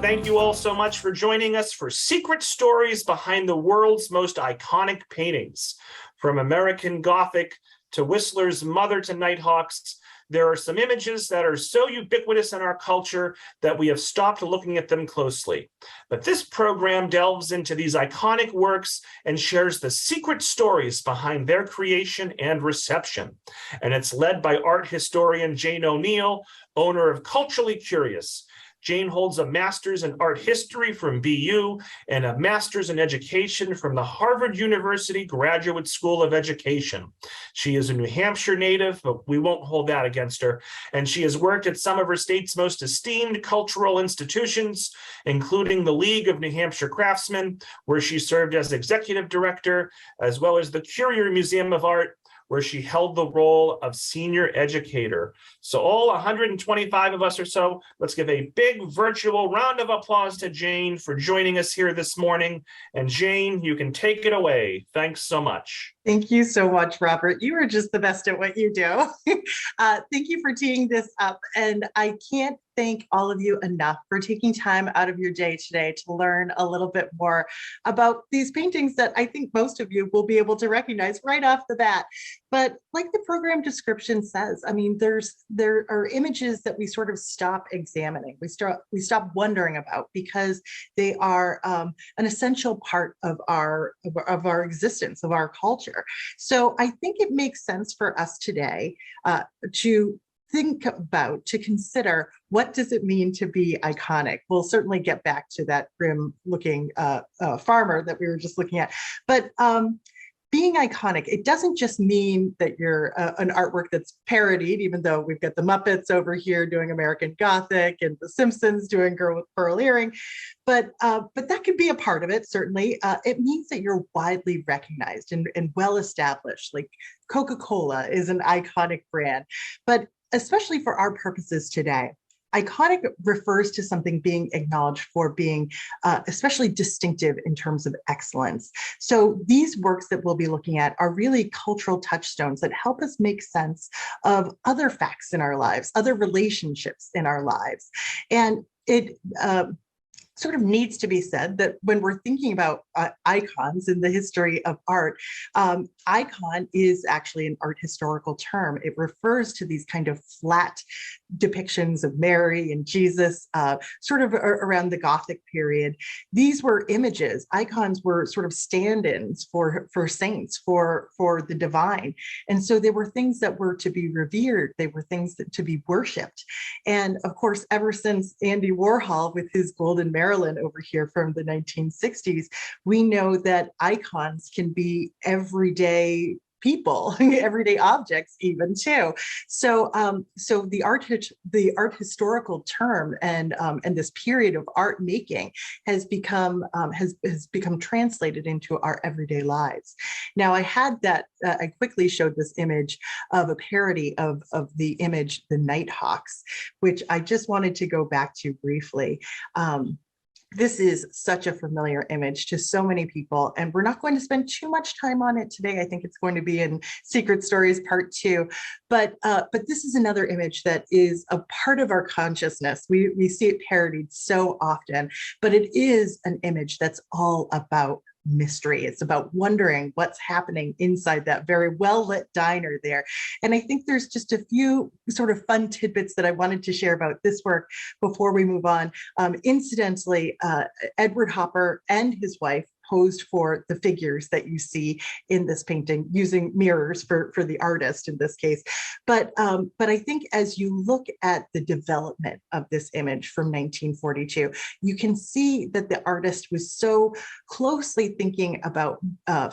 Thank you all so much for joining us for Secret Stories Behind the World's Most Iconic Paintings. From American Gothic to Whistler's Mother to Nighthawks, there are some images that are so ubiquitous in our culture that we have stopped looking at them closely. But this program delves into these iconic works and shares the secret stories behind their creation and reception. And it's led by art historian Jane O'Neill, owner of Culturally Curious. Jane holds a master's in art history from BU and a master's in education from the Harvard University Graduate School of Education. She is a New Hampshire native, but we won't hold that against her. And she has worked at some of her state's most esteemed cultural institutions, including the League of New Hampshire Craftsmen, where she served as executive director, as well as the Currier Museum of Art, where she held the role of senior educator. So all 125 of us or so, let's give a big virtual round of applause to Jane for joining us here this morning. And Jane, you can take it away. Thanks so much. Thank you so much, Robert. You are just the best at what you do. Thank you for teeing this up. And I can't thank all of you enough for taking time out of your day today to learn a little bit more about these paintings that I think most of you will be able to recognize right off the bat. But like the program description says, I mean, there are images that we sort of stop examining. We stop wondering about because they are an essential part of our existence, of our culture. So I think it makes sense for us today to consider what does it mean to be iconic. We'll certainly get back to that grim looking farmer that we were just looking at. But being iconic, it doesn't just mean that you're an artwork that's parodied, even though we've got the Muppets over here doing American Gothic and the Simpsons doing Girl with Pearl Earring, but that could be a part of it, certainly. It means that you're widely recognized and well-established, like Coca-Cola is an iconic brand, but especially for our purposes today, iconic refers to something being acknowledged for being especially distinctive in terms of excellence. So these works that we'll be looking at are really cultural touchstones that help us make sense of other facts in our lives, other relationships in our lives. And it sort of needs to be said that when we're thinking about icons in the history of art, icon is actually an art historical term. It refers to these kind of flat depictions of Mary and Jesus, sort of around the Gothic period. These were images. Icons were sort of stand-ins for saints, for the divine. And so they were things that were to be revered. They were things that to be worshipped. And of course, ever since Andy Warhol with his Golden Marilyn over here from the 1960s, we know that icons can be everyday people, everyday objects even too. So so the art historical term and this period of art making has become translated into our everyday lives. Now I quickly showed this image of a parody of the image The Nighthawks, which I just wanted to go back to briefly. This is such a familiar image to so many people, and we're not going to spend too much time on it today. I think it's going to be in Secret Stories Part 2, but this is another image that is a part of our consciousness. We see it parodied so often, but it is an image that's all about mystery. It's about wondering what's happening inside that very well-lit diner there. And I think there's just a few sort of fun tidbits that I wanted to share about this work before we move on. Incidentally, Edward Hopper and his wife posed for the figures that you see in this painting using mirrors for the artist in this case. But I think as you look at the development of this image from 1942, you can see that the artist was so closely thinking about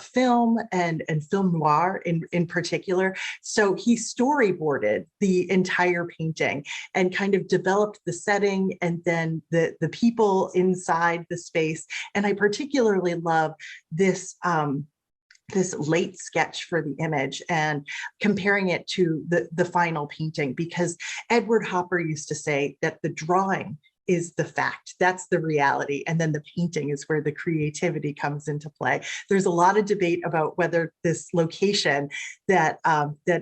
film and film noir in particular. So he storyboarded the entire painting and kind of developed the setting and then the people inside the space. And I particularly love this this late sketch for the image and comparing it to the final painting, because Edward Hopper used to say that the drawing is the fact. That's the reality. And then the painting is where the creativity comes into play. There's a lot of debate about whether this location that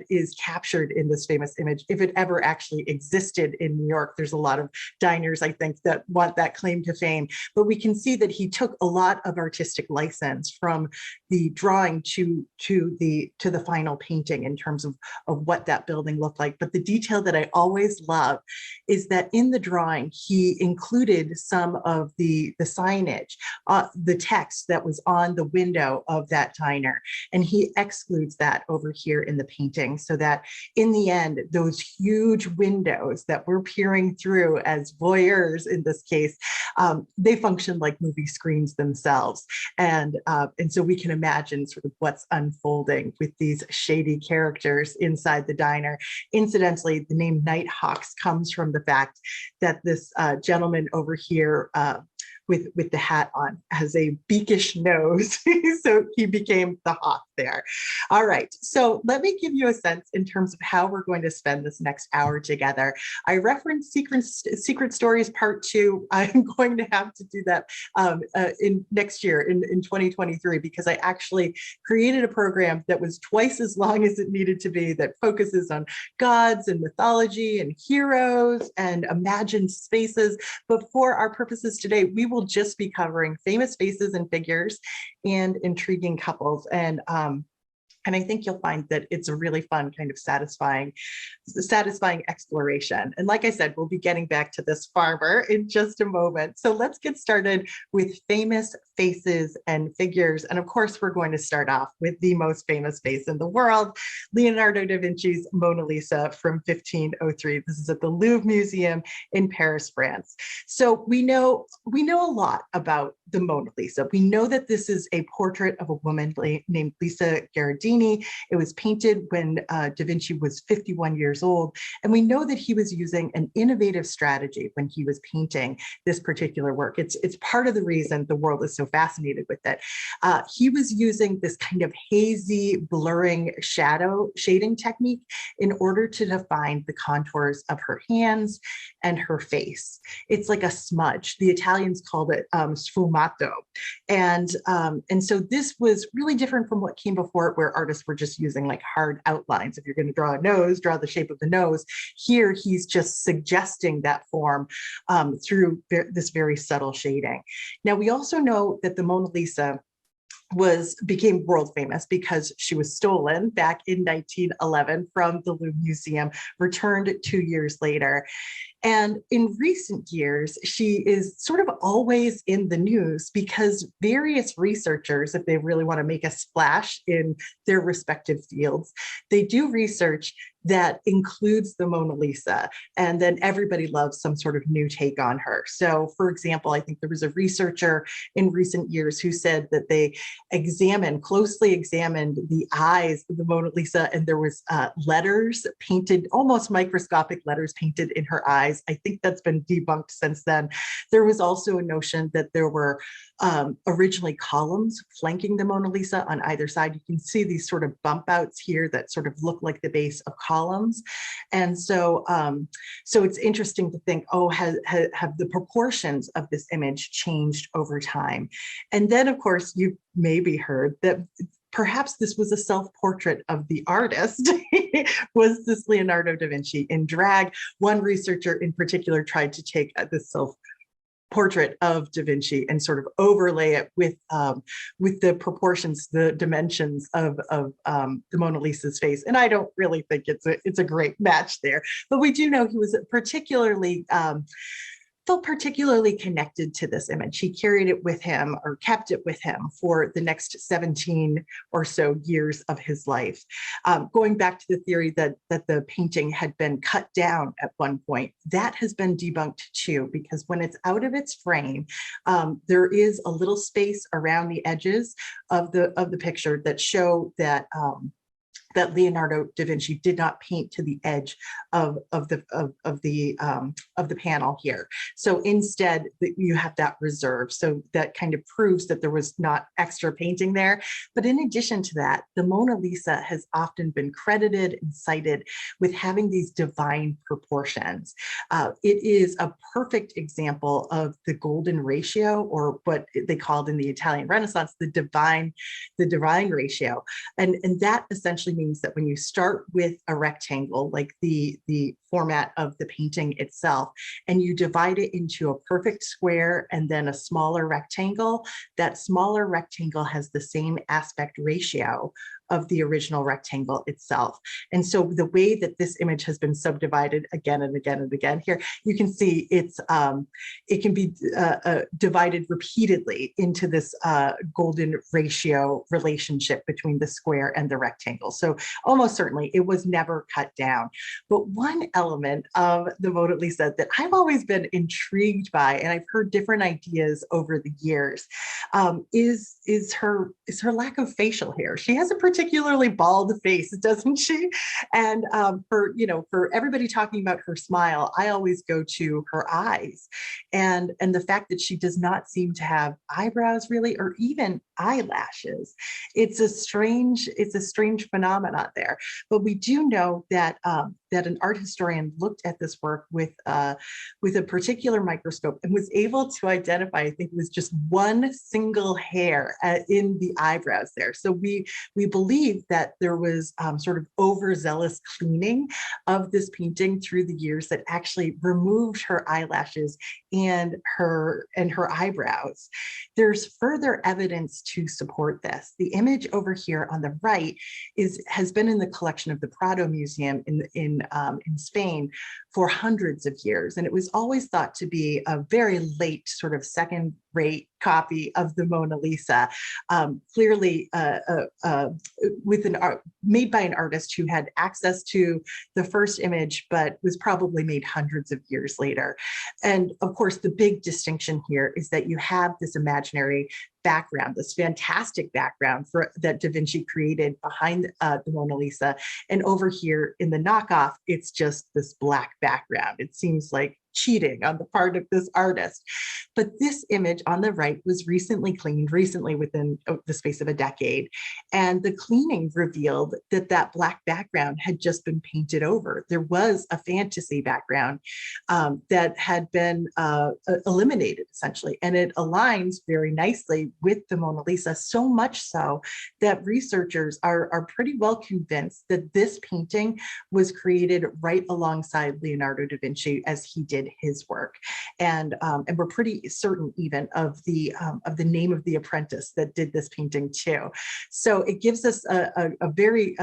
is captured in this famous image, if it ever actually existed in New York. There's a lot of diners, I think, that want that claim to fame. But we can see that he took a lot of artistic license from the drawing to the final painting in terms of what that building looked like. But the detail that I always love is that in the drawing, he included some of the signage, the text that was on the window of that diner. And he excludes that over here in the painting, so that in the end, those huge windows that we're peering through as voyeurs in this case, they function like movie screens themselves. And so we can imagine sort of what's unfolding with these shady characters inside the diner. Incidentally, the name Nighthawks comes from the fact that this gentleman over here with the hat on has a beakish nose. So he became the hawk there. All right, so let me give you a sense in terms of how we're going to spend this next hour together. I referenced Secret Stories Part 2. I'm going to have to do that in next year, in 2023, because I actually created a program that was twice as long as it needed to be, that focuses on gods and mythology and heroes and imagined spaces. But for our purposes today, we will just be covering famous faces and figures and intriguing couples. And I think you'll find that it's a really fun, kind of satisfying exploration. And like I said, we'll be getting back to this farmer in just a moment. So let's get started with famous faces and figures. And of course, we're going to start off with the most famous face in the world, Leonardo da Vinci's Mona Lisa from 1503. This is at the Louvre Museum in Paris, France. So we know a lot about the Mona Lisa. We know that this is a portrait of a woman named Lisa Gherardini. It was painted when Da Vinci was 51 years old. And we know that he was using an innovative strategy when he was painting this particular work. It's part of the reason the world is so fascinated with it. He was using this kind of hazy, blurring shading technique in order to define the contours of her hands and her face. It's like a smudge. The Italians called it sfumato. And so this was really different from what came before it, where artists were just using like hard outlines. If you're going to draw a nose, draw the shape of the nose. Here, he's just suggesting that form through this very subtle shading. Now, we also know that the Mona Lisa became world famous because she was stolen back in 1911 from the Louvre Museum, returned 2 years later. And in recent years, she is sort of always in the news because various researchers, if they really want to make a splash in their respective fields, they do research that includes the Mona Lisa. And then everybody loves some sort of new take on her. So for example, I think there was a researcher in recent years who said that they closely examined the eyes of the Mona Lisa, and there was letters painted, almost microscopic letters painted in her eyes. I think that's been debunked since then. There was also a notion that there were originally columns flanking the Mona Lisa on either side. You can see these sort of bump outs here that sort of look like the base of columns. And so it's interesting to think, have the proportions of this image changed over time? And then, of course, you maybe heard that perhaps this was a self-portrait of the artist. Was this Leonardo da Vinci in drag? One researcher in particular tried to take this self-portrait of Da Vinci and sort of overlay it with the proportions, the dimensions of the Mona Lisa's face. And I don't really think it's a great match there. But we do know he was felt particularly connected to this image. He carried it with him, or kept it with him, for the next 17 or so years of his life. Going back to the theory that the painting had been cut down at one point, that has been debunked too, because when it's out of its frame, there is a little space around the edges of the picture that show that that Leonardo da Vinci did not paint to the edge of the panel here. So instead, you have that reserve. So that kind of proves that there was not extra painting there. But in addition to that, the Mona Lisa has often been credited and cited with having these divine proportions. It is a perfect example of the golden ratio, or what they called in the Italian Renaissance, the divine ratio. And that essentially means that when you start with a rectangle, like the format of the painting itself, and you divide it into a perfect square and then a smaller rectangle, that smaller rectangle has the same aspect ratio of the original rectangle itself. And so the way that this image has been subdivided again and again and again here, you can see it can be divided repeatedly into this golden ratio relationship between the square and the rectangle. So almost certainly it was never cut down. But one element of the Mona Lisa that I've always been intrigued by, and I've heard different ideas over the years, is her lack of facial hair. She has a particularly bald face, doesn't she? And for everybody talking about her smile, I always go to her eyes, and the fact that she does not seem to have eyebrows really, or even eyelashes. It's a strange phenomenon there. But we do know that that an art historian looked at this work with a particular microscope and was able to identify, I think it was just one single hair in the eyebrows there. So we believe that there was sort of overzealous cleaning of this painting through the years that actually removed her eyelashes and her eyebrows. There's further evidence to support this. The image over here on the right has been in the collection of the Prado Museum in Spain for hundreds of years, and it was always thought to be a very late sort of second-rate copy of the Mona Lisa, clearly made by an artist who had access to the first image, but was probably made hundreds of years later. And of course, the big distinction here is that you have this imaginary background, this fantastic background that Da Vinci created behind the Mona Lisa. And over here in the knockoff, it's just this black background. It seems like cheating on the part of this artist. But this image on the right was recently cleaned, within the space of a decade. And the cleaning revealed that black background had just been painted over. There was a fantasy background that had been eliminated, essentially. And it aligns very nicely with the Mona Lisa, so much so that researchers are pretty well convinced that this painting was created right alongside Leonardo da Vinci as he did his work. And we're pretty certain even of the name of the apprentice that did this painting too. So it gives us a very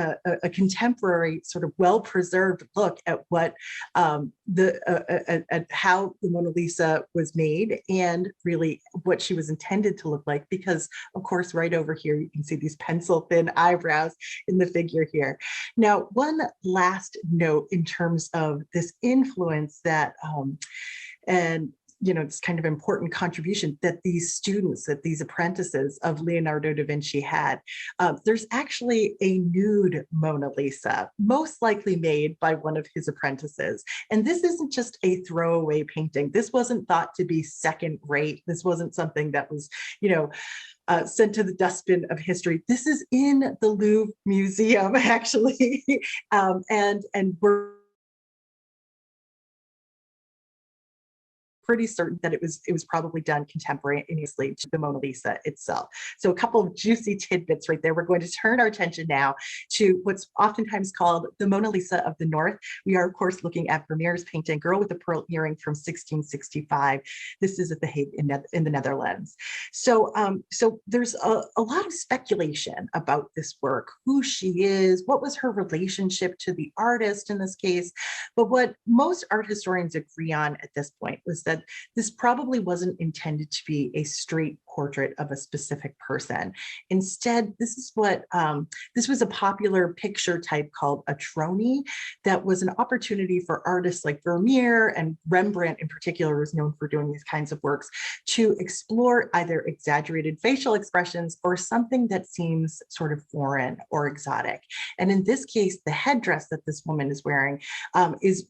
contemporary, sort of well-preserved look at what at how the Mona Lisa was made, and really what she was intended to look like, because of course right over here you can see these pencil thin eyebrows in the figure here. Now, one last note in terms of this influence that and it's kind of important contribution that these apprentices of Leonardo da Vinci had. There's actually a nude Mona Lisa, most likely made by one of his apprentices. And this isn't just a throwaway painting. This wasn't thought to be second rate. This wasn't something that was, sent to the dustbin of history. This is in the Louvre Museum, actually. And we're pretty certain that it was probably done contemporaneously to the Mona Lisa itself. So a couple of juicy tidbits right there. We're going to turn our attention now to what's oftentimes called the Mona Lisa of the North. We are, of course, looking at Vermeer's painting, Girl with the Pearl Earring from 1665. This is at The Hague in the Netherlands. So there's a lot of speculation about this work, who she is, what was her relationship to the artist in this case. But what most art historians agree on at this point was that said, this probably wasn't intended to be a straight portrait of a specific person. Instead, this was a popular picture type called a trony that was an opportunity for artists like Vermeer, and Rembrandt in particular was known for doing these kinds of works, to explore either exaggerated facial expressions or something that seems sort of foreign or exotic. And in this case, the headdress that this woman is wearing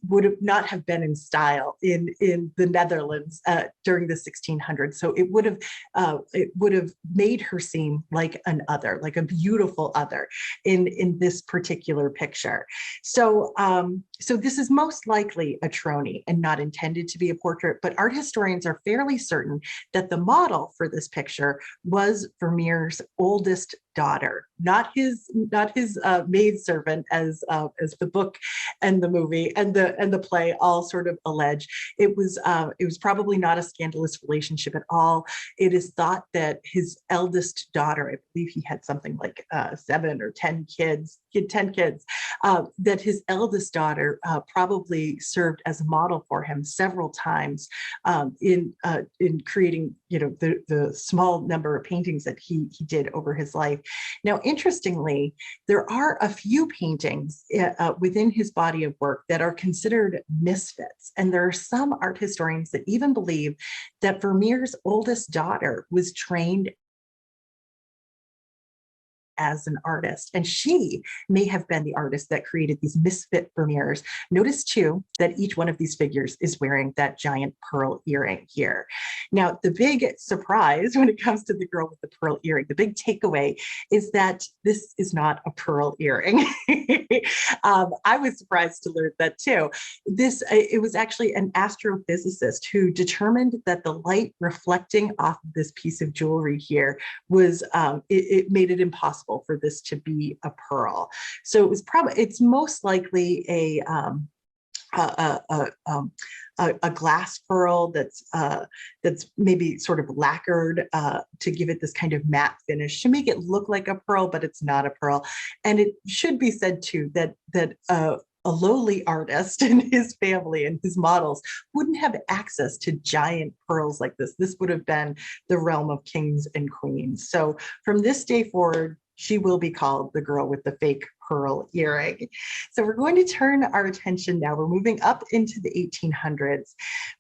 would not have been in style in the Netherlands during the 1600s. So it would have made her seem like an other, like a beautiful other in this particular picture. So so this is most likely a trony and not intended to be a portrait, but art historians are fairly certain that the model for this picture was Vermeer's oldest daughter, not his maidservant, as the book and the movie and the play all sort of allege. It was probably not a scandalous relationship at all. It is thought that his eldest daughter, I believe he had something like 7 or 10 kids, that his eldest daughter probably served as a model for him several times in creating, the small number of paintings that he did over his life. Now, interestingly, there are a few paintings within his body of work that are considered misfits, and there are some art historians that even believe that Vermeer's oldest daughter was trained as an artist, and she may have been the artist that created these misfit Vermeers. Notice too that each one of these figures is wearing that giant pearl earring here. Now, the big surprise when it comes to the girl with the pearl earring, the big takeaway is that this is not a pearl earring. I was surprised to learn that too. It was actually an astrophysicist who determined that the light reflecting off of this piece of jewelry here was it made it impossible for this to be a pearl. So it's most likely a glass pearl that's maybe sort of lacquered to give it this kind of matte finish to make it look like a pearl, but it's not a pearl. And it should be said too that a lowly artist and his family and his models wouldn't have access to giant pearls like this. This would have been the realm of kings and queens. So from this day forward, she will be called the girl with the fake pearl earring. So we're going to turn our attention now. We're moving up into the 1800s.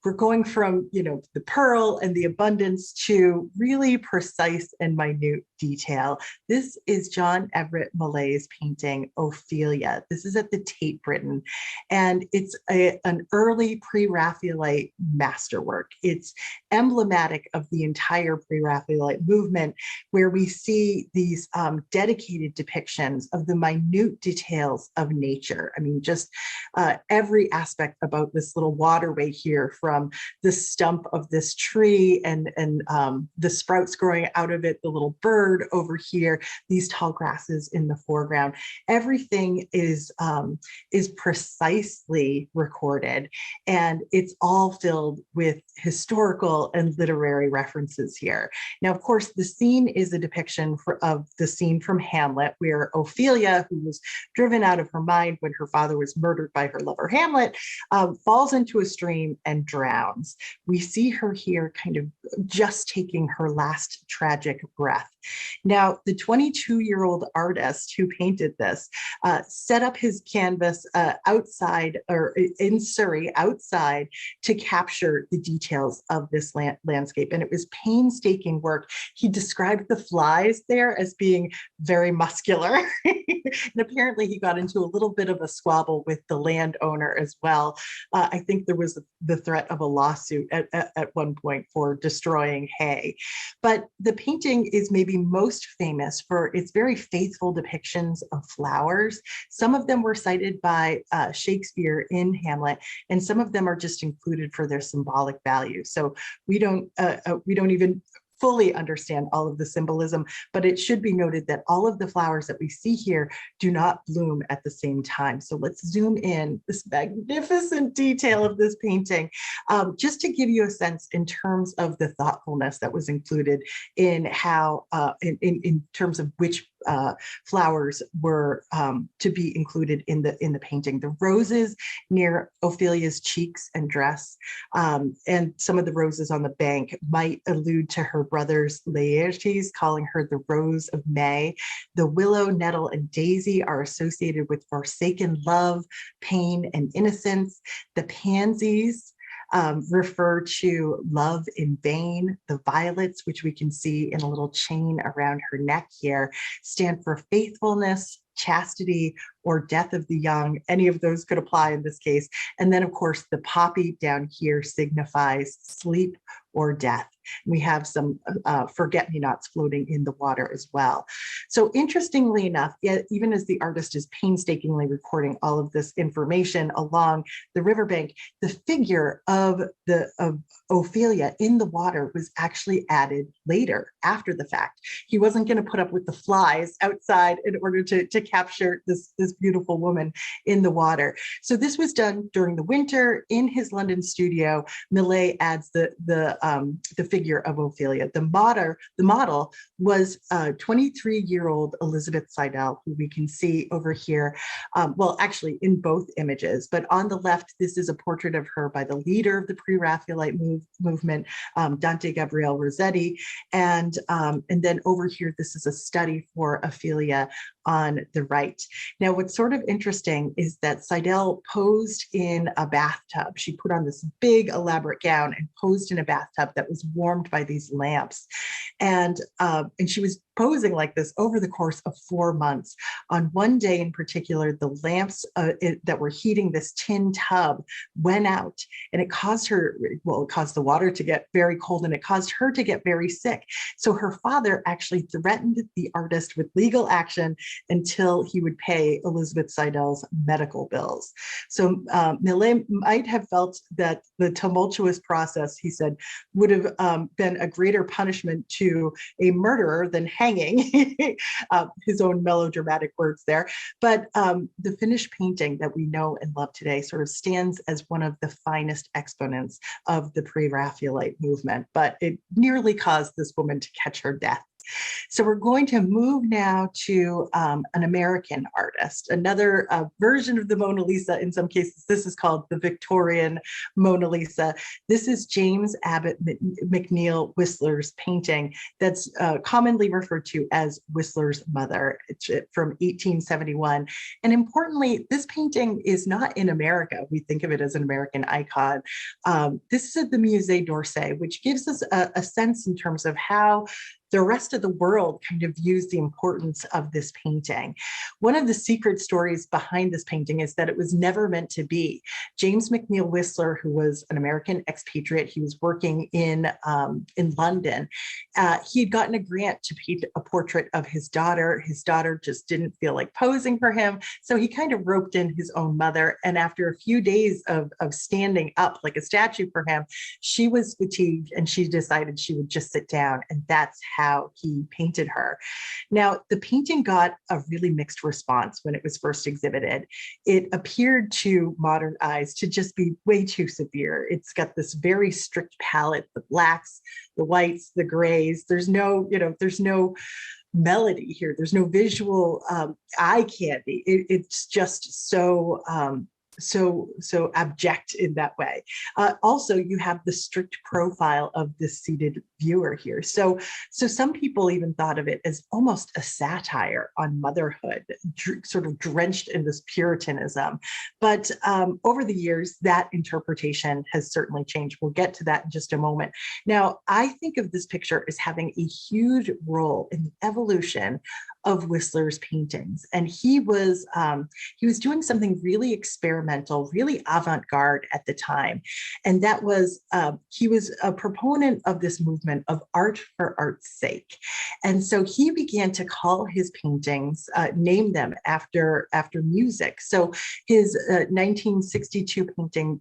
We're going from, the pearl and the abundance to really precise and minute detail. This is John Everett Millet's painting, Ophelia. This is at the Tate Britain, and it's an early pre-Raphaelite masterwork. It's emblematic of the entire pre-Raphaelite movement, where we see these dedicated depictions of the minute details of nature. I mean, just every aspect about this little waterway here, from the stump of this tree and the sprouts growing out of it, the little bird over here, these tall grasses in the foreground. Everything is precisely recorded, and it's all filled with historical and literary references here. Now, of course, the scene is a depiction of the scene from Hamlet, where Ophelia, who was driven out of her mind when her father was murdered by her lover Hamlet, falls into a stream and drowns. We see her here kind of just taking her last tragic breath. Now, the 22-year-old artist who painted this set up his canvas outside, or in Surrey, outside, to capture the details of this landscape. And it was painstaking work. He described the flies there as being very muscular. And apparently he got into a little bit of a squabble with the landowner as well. I think there was the threat of a lawsuit at one point for destroying hay. But the painting is maybe most famous for its very faithful depictions of flowers. Some of them were cited by Shakespeare in Hamlet, and some of them are just included for their symbolic value. So we don't even fully understand all of the symbolism, but it should be noted that all of the flowers that we see here do not bloom at the same time. So let's zoom in this magnificent detail of this painting, just to give you a sense in terms of the thoughtfulness that was included in how, in terms of which flowers were to be included in the painting. The roses near Ophelia's cheeks and dress, and some of the roses on the bank might allude to her brother's Laertes, calling her the Rose of May. The willow, nettle, and daisy are associated with forsaken love, pain, and innocence. The pansies refer to love in vain. The violets, which we can see in a little chain around her neck here, stand for faithfulness, chastity, or death of the young. Any of those could apply in this case. And then, of course, the poppy down here signifies sleep or death. We have some forget-me-nots floating in the water as well. So interestingly enough, even as the artist is painstakingly recording all of this information along the riverbank, the figure of Ophelia in the water was actually added later, after the fact. He wasn't going to put up with the flies outside in order to capture this beautiful woman in the water. So this was done during the winter in his London studio. Millet adds the figure of Ophelia. The model was 23-year-old Elizabeth Seidel, who we can see over here. Well, actually in both images, but on the left, this is a portrait of her by the leader of the pre-Raphaelite movement, Dante Gabriel Rossetti. And then over here, this is a study for Ophelia on the right. Now, what's sort of interesting is that Seidel posed in a bathtub. She put on this big elaborate gown and posed in a bathtub that was warmed by these lamps. And she was posing like this over the course of 4 months. On one day in particular, the lamps that were heating this tin tub went out, and it caused her, well, it caused the water to get very cold, and it caused her to get very sick. So her father actually threatened the artist with legal action until he would pay Elizabeth Seidel's medical bills. So Millet might have felt that the tumultuous process, he said, would have been a greater punishment to a murderer than hanging, his own melodramatic words there. But the finished painting that we know and love today sort of stands as one of the finest exponents of the pre-Raphaelite movement, but it nearly caused this woman to catch her death. So we're going to move now to an American artist, another version of the Mona Lisa. In some cases, this is called the Victorian Mona Lisa. This is James Abbott McNeill Whistler's painting that's commonly referred to as Whistler's Mother. It's from 1871. And importantly, this painting is not in America. We think of it as an American icon. This is at the Musée d'Orsay, which gives us a sense in terms of how the rest of the world kind of views the importance of this painting. One of the secret stories behind this painting is that it was never meant to be. James McNeill Whistler, who was an American expatriate, he was working in London. He had gotten a grant to paint a portrait of his daughter. His daughter just didn't feel like posing for him, so he kind of roped in his own mother. And after a few days of standing up like a statue for him, she was fatigued and she decided she would just sit down, and that's how he painted her. Now, the painting got a really mixed response when it was first exhibited. It appeared to modern eyes to just be way too severe. It's got this very strict palette, the blacks, the whites, the grays. There's no melody here. There's no visual eye candy. It's just so abject in that way. Also, you have the strict profile of the seated viewer here. So some people even thought of it as almost a satire on motherhood, sort of drenched in this Puritanism. But over the years, that interpretation has certainly changed. We'll get to that in just a moment. Now, I think of this picture as having a huge role in the evolution of Whistler's paintings. And he was doing something really experimental, really avant-garde at the time. And that was, he was a proponent of this movement of art for art's sake. And so he began to call his paintings, name them after music. So his 1962 painting,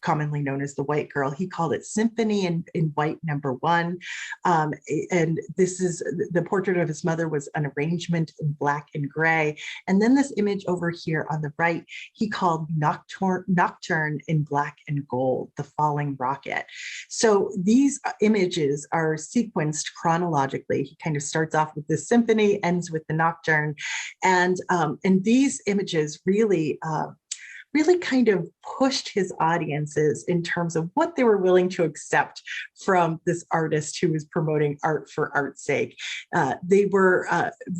commonly known as the White Girl. He called it Symphony in White #1. And this is the portrait of his mother was an arrangement in black and gray. And then this image over here on the right, he called Nocturne in black and gold, the falling rocket. So these images are sequenced chronologically. He kind of starts off with the symphony, ends with the nocturne. And these images really kind of pushed his audiences in terms of what they were willing to accept from this artist who was promoting art for art's sake. They were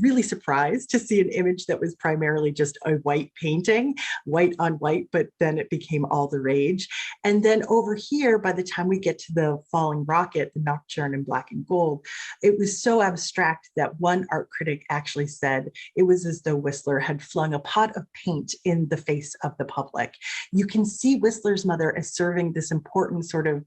really surprised to see an image that was primarily just a white painting, white on white, but then it became all the rage. And then over here, by the time we get to the falling rocket, the nocturne in black and gold, it was so abstract that one art critic actually said it was as though Whistler had flung a pot of paint in the face of the public. You can see Whistler's mother as serving this important sort of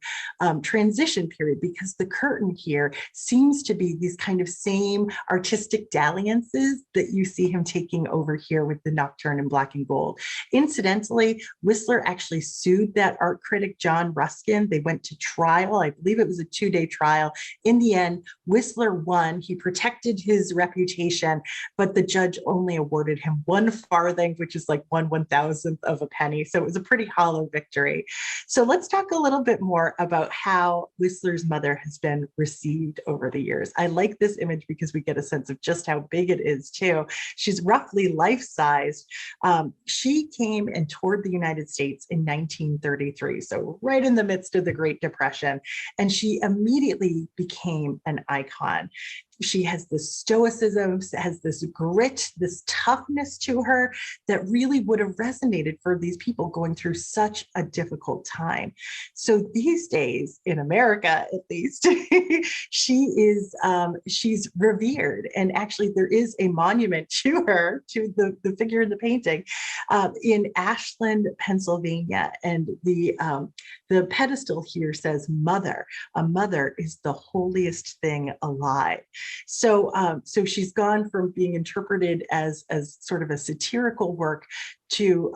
transition period, because the curtain here seems to be these kind of same artistic dalliances that you see him taking over here with the nocturne in black and gold. Incidentally, Whistler actually sued that art critic, John Ruskin. They went to trial. I believe it was a 2-day trial. In the end, Whistler won. He protected his reputation, but the judge only awarded him 1 farthing, which is like 1/1000th of a penny. So it was a pretty hollow victory. So let's talk a little bit more about how Whistler's mother has been received over the years. I like this image because we get a sense of just how big it is too. She's roughly life-sized. She came and toured the United States in 1933, so right in the midst of the Great Depression, and she immediately became an icon. She has this stoicism, has this grit, this toughness to her that really would have resonated for these people going through such a difficult time. So these days, in America at least, she's revered. And actually there is a monument to her, to the figure in the painting, in Ashland, Pennsylvania. And the pedestal here says mother. A mother is the holiest thing alive. So she's gone from being interpreted as sort of a satirical work to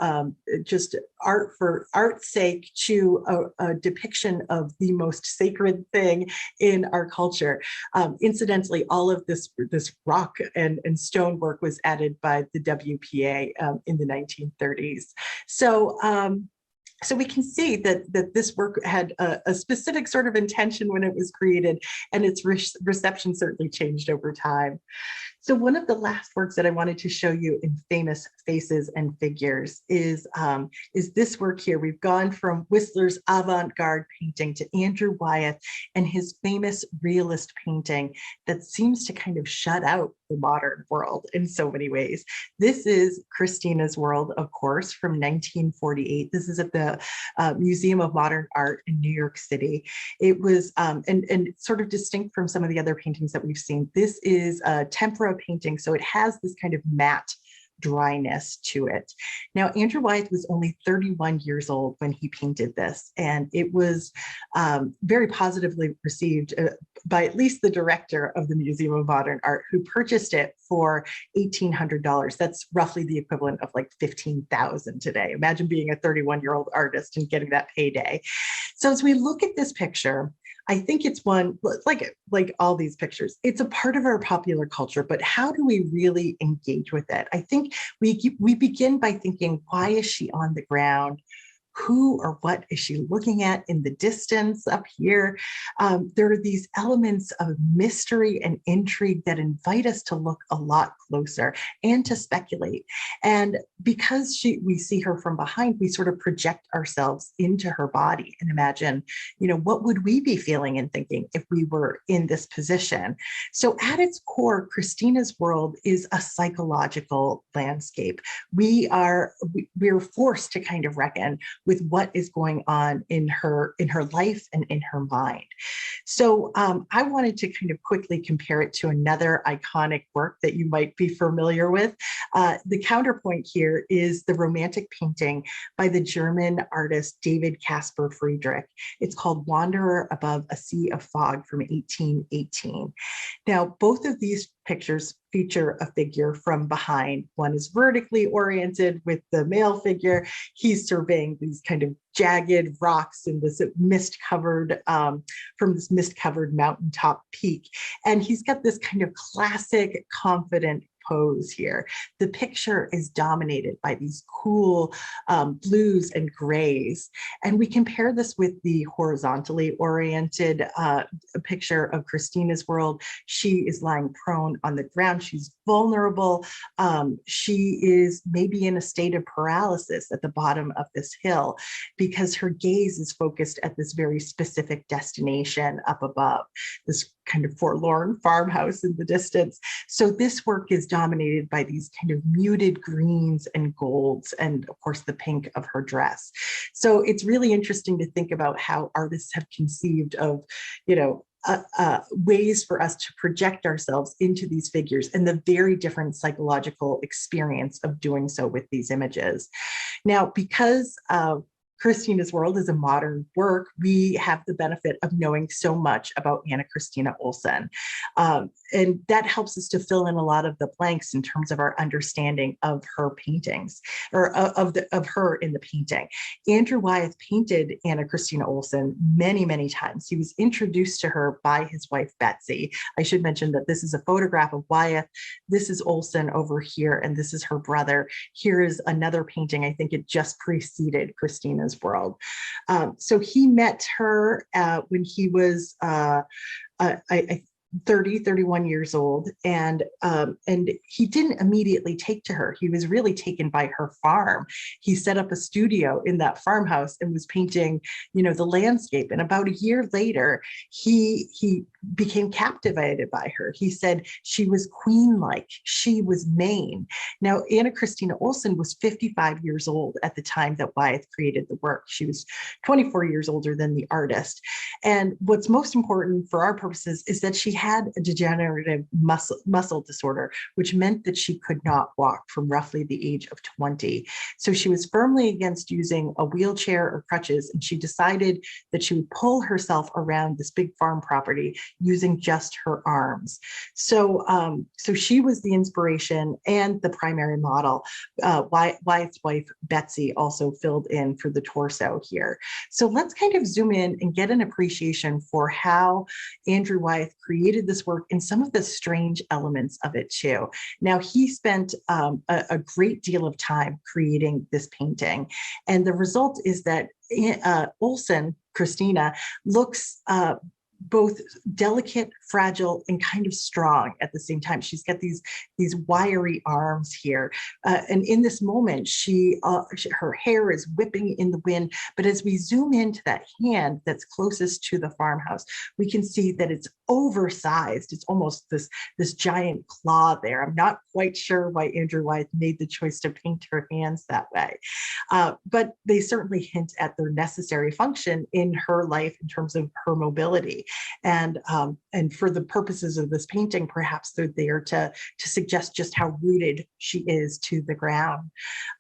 just art for art's sake, to a depiction of the most sacred thing in our culture. Incidentally, all of this rock and stone work was added by the WPA in the 1930s. So we can see that this work had a specific sort of intention when it was created, and its reception certainly changed over time. So one of the last works that I wanted to show you in Famous Faces and Figures is this work here. We've gone from Whistler's avant-garde painting to Andrew Wyeth and his famous realist painting that seems to kind of shut out the modern world in so many ways. This is Christina's World, of course, from 1948. This is at the Museum of Modern Art in New York City. It was, and sort of distinct from some of the other paintings that we've seen, this is a tempera painting, so it has this kind of matte dryness to it. Now, Andrew Wyeth was only 31 years old when he painted this, and it was very positively received by at least the director of the Museum of Modern Art, who purchased it for $1,800. That's roughly the equivalent of like $15,000 today. Imagine being a 31-year-old artist and getting that payday. So as we look at this picture, I think it's one, like all these pictures, it's a part of our popular culture, but how do we really engage with it? I think we begin by thinking, why is she on the ground? Who or what is she looking at in the distance up here? There are these elements of mystery and intrigue that invite us to look a lot closer and to speculate. And because we see her from behind, we sort of project ourselves into her body and imagine, what would we be feeling and thinking if we were in this position? So at its core, Christina's World is a psychological landscape. We're forced to kind of reckon with what is going on in her life and in her mind. So I wanted to kind of quickly compare it to another iconic work that you might be familiar with. The counterpoint here is the romantic painting by the German artist David Caspar Friedrich. It's called Wanderer Above a Sea of Fog from 1818. Now, both of these pictures feature a figure from behind. One is vertically oriented with the male figure. He's surveying these kind of jagged rocks in this mist-covered, from this mist-covered mountaintop peak. And he's got this kind of classic confident pose here. The picture is dominated by these cool blues and grays. And we compare this with the horizontally oriented picture of Christina's world. She is lying prone on the ground. She's vulnerable. She is maybe in a state of paralysis at the bottom of this hill because her gaze is focused at this very specific destination up above, this kind of forlorn farmhouse in the distance. So this work is dominated by these kind of muted greens and golds, and of course the pink of her dress. So it's really interesting to think about how artists have conceived of, ways for us to project ourselves into these figures and the very different psychological experience of doing so with these images. Now, because Christina's World is a modern work, we have the benefit of knowing so much about Anna Christina Olsen. And that helps us to fill in a lot of the blanks in terms of our understanding of her paintings, or of her in the painting. Andrew Wyeth painted Anna Christina Olsen many, many times. He was introduced to her by his wife, Betsy. I should mention that this is a photograph of Wyeth. This is Olsen over here, and this is her brother. Here is another painting. I think it just preceded Christina's World. So he met her when he was, 31 years old, and he didn't immediately take to her. He was really taken by her farm. He set up a studio in that farmhouse and was painting, the landscape. And about a year later, he became captivated by her. He said she was queen-like. She was Maine. Now, Anna Christina Olsen was 55 years old at the time that Wyeth created the work. She was 24 years older than the artist. And what's most important for our purposes is that she had a degenerative muscle disorder, which meant that she could not walk from roughly the age of 20. So she was firmly against using a wheelchair or crutches, and she decided that she would pull herself around this big farm property using just her arms. So she was the inspiration and the primary model. Wyeth's wife, Betsy, also filled in for the torso here. So let's kind of zoom in and get an appreciation for how Andrew Wyeth created this work and some of the strange elements of it too. Now, he spent a great deal of time creating this painting, and the result is that Olsen, Christina, looks both delicate, fragile, and kind of strong at the same time. She's got these wiry arms here. And in this moment, her hair is whipping in the wind. But as we zoom into that hand that's closest to the farmhouse, we can see that it's oversized. It's almost this giant claw there. I'm not quite sure why Andrew Wyeth made the choice to paint her hands that way. But they certainly hint at their necessary function in her life in terms of her mobility. And for the purposes of this painting, perhaps they're there to suggest just how rooted she is to the ground.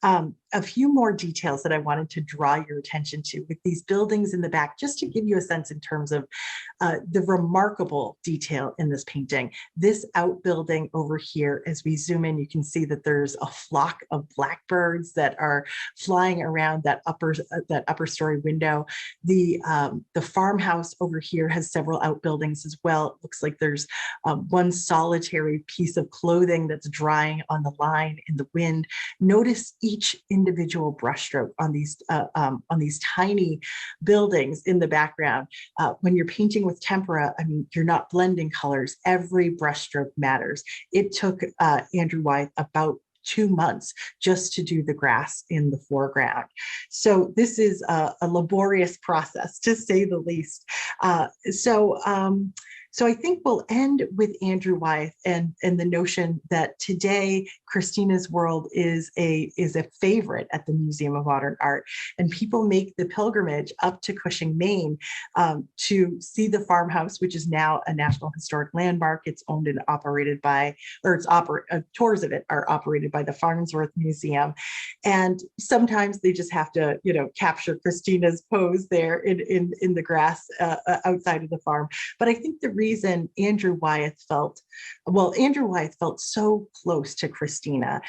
A few more details that I wanted to draw your attention to with these buildings in the back, just to give you a sense in terms of the remarkable detail in this painting. This outbuilding over here, as we zoom in, you can see that there's a flock of blackbirds that are flying around that upper story window. The farmhouse over here has several outbuildings as well. It looks like there's one solitary piece of clothing that's drying on the line in the wind. Notice each individual brushstroke on these tiny buildings in the background. When you're painting with tempera, I mean, you're not blending colors. Every brushstroke matters. It took Andrew Wyeth about 2 months just to do the grass in the foreground. So this is a laborious process, to say the least. So I think we'll end with Andrew Wyeth and the notion that today Christina's World is a favorite at the Museum of Modern Art, and people make the pilgrimage up to Cushing, Maine, to see the farmhouse, which is now a National Historic Landmark. It's owned and operated by, tours of it are operated by the Farnsworth Museum, And sometimes they just have to, capture Christina's pose there in the grass outside of the farm. But I think the reason Andrew Wyeth felt so close to Christina,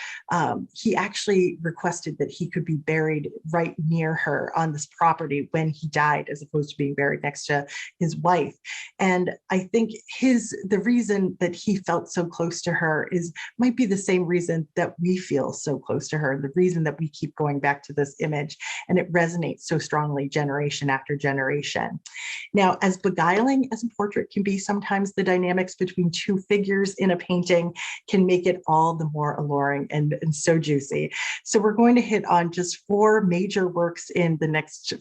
he actually requested that he could be buried right near her on this property when he died, as opposed to being buried next to his wife. And I think the reason that he felt so close to her might be the same reason that we feel so close to her, the reason that we keep going back to this image, and it resonates so strongly generation after generation. Now, as beguiling as a portrait can be, sometimes the dynamics between two figures in a painting can make it all the more alluring and so juicy. So we're going to hit on just 4 major works in the next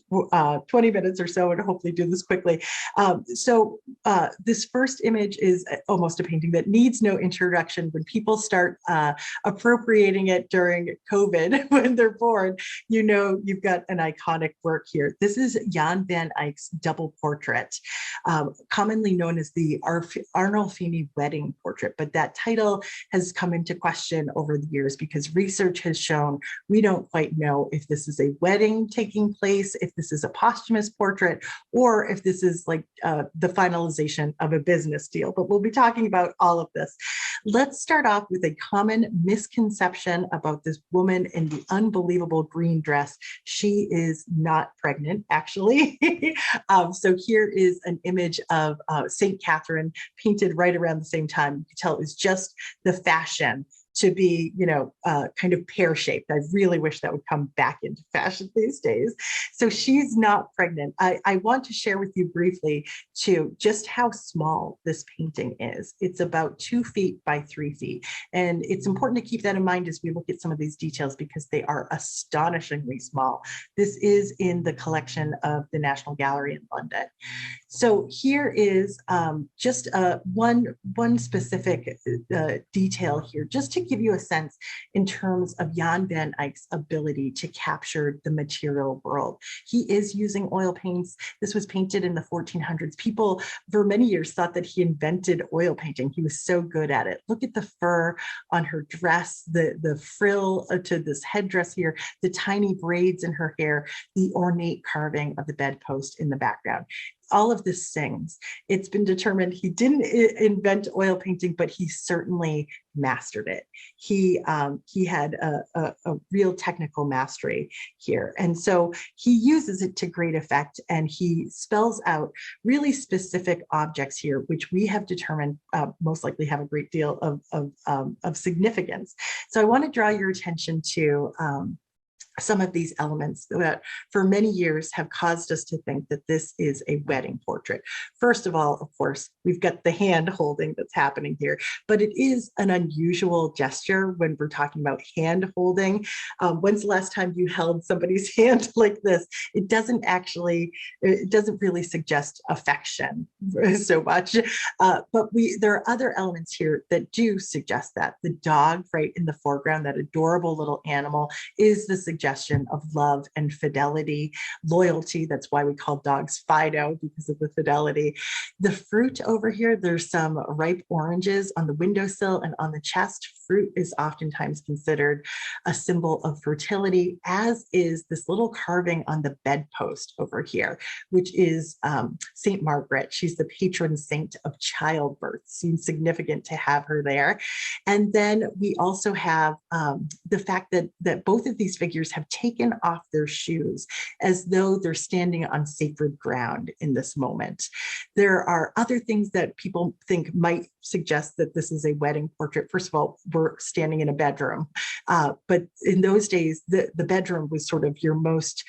20 minutes or so, and hopefully do this quickly. This first image is almost a painting that needs no introduction. When people start appropriating it during COVID, when they're bored, you've got an iconic work here. This is Jan van Eyck's double portrait, commonly known as the Arnolfini wedding portrait. But that title has come into question over the years because research has shown we don't quite know if this is a wedding taking place, if this is a posthumous portrait, or if this is like the finalization of a business deal. But we'll be talking about all of this. Let's start off with a common misconception about this woman in the unbelievable green dress. She is not pregnant, actually. So here is an image of St. Catherine painted right around the same time. You can tell it was just the fashion to be, kind of pear-shaped. I really wish that would come back into fashion these days. So she's not pregnant. I want to share with you briefly, too, just how small this painting is. It's about 2 feet by 3 feet. And it's important to keep that in mind as we look at some of these details because they are astonishingly small. This is in the collection of the National Gallery in London. So here is just one specific detail here, just to give you a sense in terms of Jan van Eyck's ability to capture the material world. He is using oil paints. This was painted in the 1400s. People for many years thought that he invented oil painting. He was so good at it. Look at the fur on her dress, the frill to this headdress here, the tiny braids in her hair, the ornate carving of the bedpost in the background. All of this sings. It's been determined he didn't invent oil painting, but he certainly mastered it. He had a real technical mastery here. And so he uses it to great effect, and he spells out really specific objects here, which we have determined most likely have a great deal of significance. So I want to draw your attention to some of these elements that for many years have caused us to think that this is a wedding portrait. First of all, of course, we've got the hand holding that's happening here, but it is an unusual gesture when we're talking about hand holding. When's the last time you held somebody's hand like this? It doesn't really suggest affection so much, but there are other elements here that do suggest that. The dog right in the foreground, that adorable little animal, is the suggestion of love and fidelity, loyalty. That's why we call dogs Fido, because of the fidelity. The fruit over here, there's some ripe oranges on the windowsill and on the chest. Fruit is oftentimes considered a symbol of fertility, as is this little carving on the bedpost over here, which is St. Margaret. She's the patron saint of childbirth. Seems significant to have her there. And then we also have the fact that both of these figures have taken off their shoes as though they're standing on sacred ground in this moment. There are other things that people think might suggest that this is a wedding portrait. First of all, we're standing in a bedroom, but in those days, the bedroom was sort of your most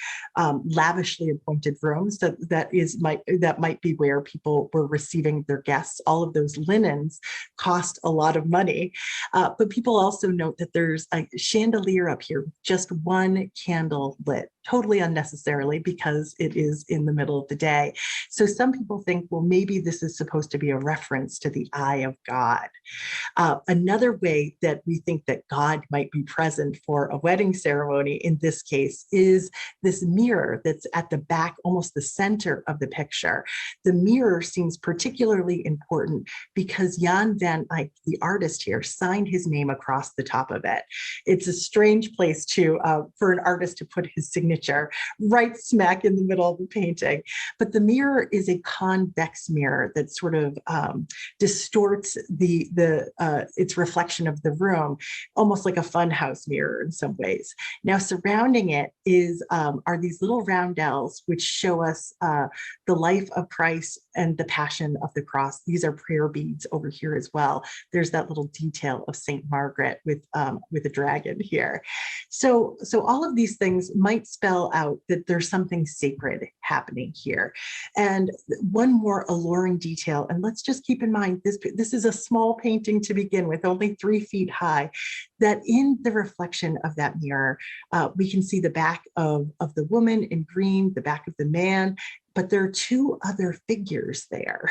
lavishly appointed rooms. That might be where people were receiving their guests. All of those linens cost a lot of money, but people also note that there's a chandelier up here, just one candle lit. totally unnecessarily because it is in the middle of the day. So some people think, well, maybe this is supposed to be a reference to the eye of God. Another way that we think that God might be present for a wedding ceremony in this case is this mirror that's at the back, almost the center of the picture. The mirror seems particularly important because Jan van Eyck, the artist here, signed his name across the top of it. It's a strange place for an artist to put his signature right smack in the middle of the painting. But the mirror is a convex mirror that sort of distorts its reflection of the room, almost like a funhouse mirror in some ways. Now, surrounding it are these little roundels which show us the life of Christ and the passion of the cross. These are prayer beads over here as well. There's that little detail of Saint Margaret with a dragon here. So all of these things might spell out that there's something sacred happening here. And one more alluring detail, and let's just keep in mind, this is a small painting to begin with, only 3 feet high, that in the reflection of that mirror, we can see the back of the woman in green, the back of the man, but there are 2 other figures there,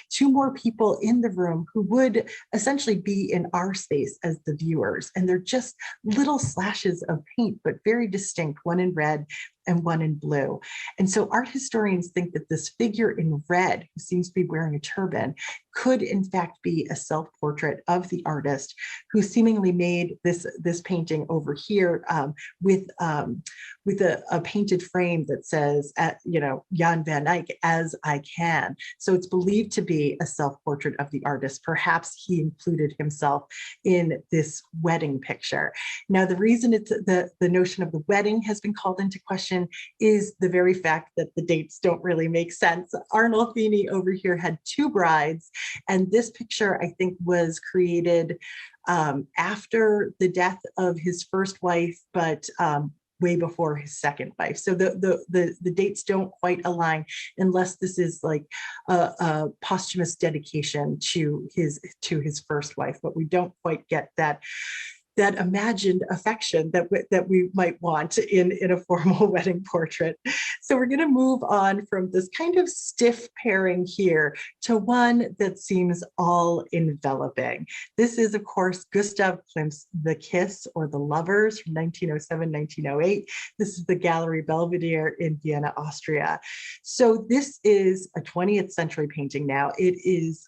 2 more people in the room who would essentially be in our space as the viewers. And they're just little slashes of paint, but very distinct, one in red and one in blue. And so art historians think that this figure in red, who seems to be wearing a turban, could in fact be a self-portrait of the artist who seemingly made this painting over here with a painted frame that says, Jan van Eyck, as I can. So it's believed to be a self-portrait of the artist. Perhaps he included himself in this wedding picture. Now, the reason the notion of the wedding has been called into question is the very fact that the dates don't really make sense. Arnolfini over here had 2 brides, and this picture, I think, was created after the death of his first wife, but way before his second wife. So the dates don't quite align unless this is like a posthumous dedication to his first wife, but we don't quite get that imagined affection that we might want in a formal wedding portrait. So we're going to move on from this kind of stiff pairing here to one that seems all enveloping. This is, of course, Gustav Klimt's The Kiss or The Lovers from 1907, 1908. This is the Gallery Belvedere in Vienna, Austria. So this is a 20th century painting now. It is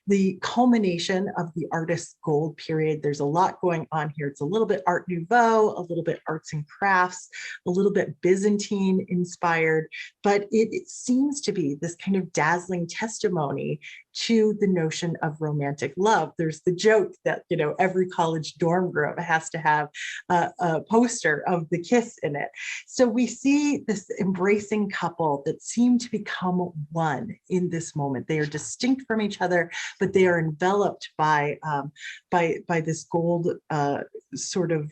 the culmination of the artist's gold period. There's a lot going on here. It's a little bit Art Nouveau, a little bit arts and crafts, a little bit Byzantine inspired, but it seems to be this kind of dazzling testimony to the notion of romantic love. There's the joke that, every college dorm room has to have a poster of the kiss in it. So we see this embracing couple that seem to become one in this moment. They are distinct from each other, but they are enveloped by this gold sort of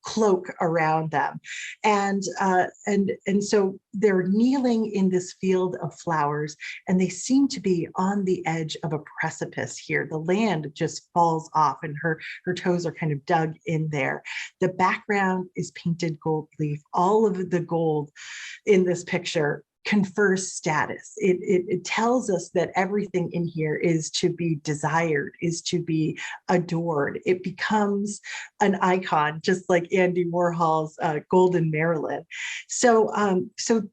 cloak around them. And so they're kneeling in this field of flowers, and they seem to be on the edge of a precipice here. The land just falls off and her toes are kind of dug in there. The background is painted gold leaf. All of the gold in this picture confers status. It tells us that everything in here is to be desired, is to be adored. It becomes an icon, just like Andy Warhol's Golden Marilyn. So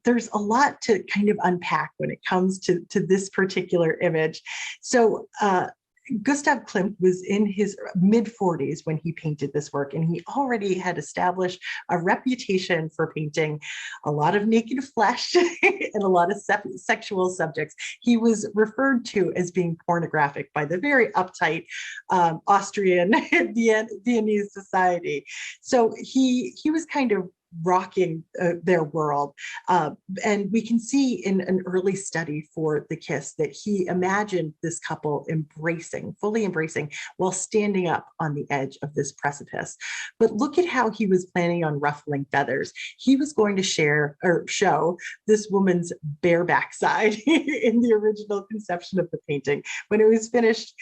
there's a lot to kind of unpack when it comes to this particular image. So Gustav Klimt was in his mid-40s when he painted this work, and he already had established a reputation for painting a lot of naked flesh and a lot of sexual subjects. He was referred to as being pornographic by the very uptight Austrian Viennese society. So he was kind of rocking their world. And we can see in an early study for The Kiss that he imagined this couple fully embracing, while standing up on the edge of this precipice. But look at how he was planning on ruffling feathers. He was going to show this woman's bare backside in the original conception of the painting. When it was finished,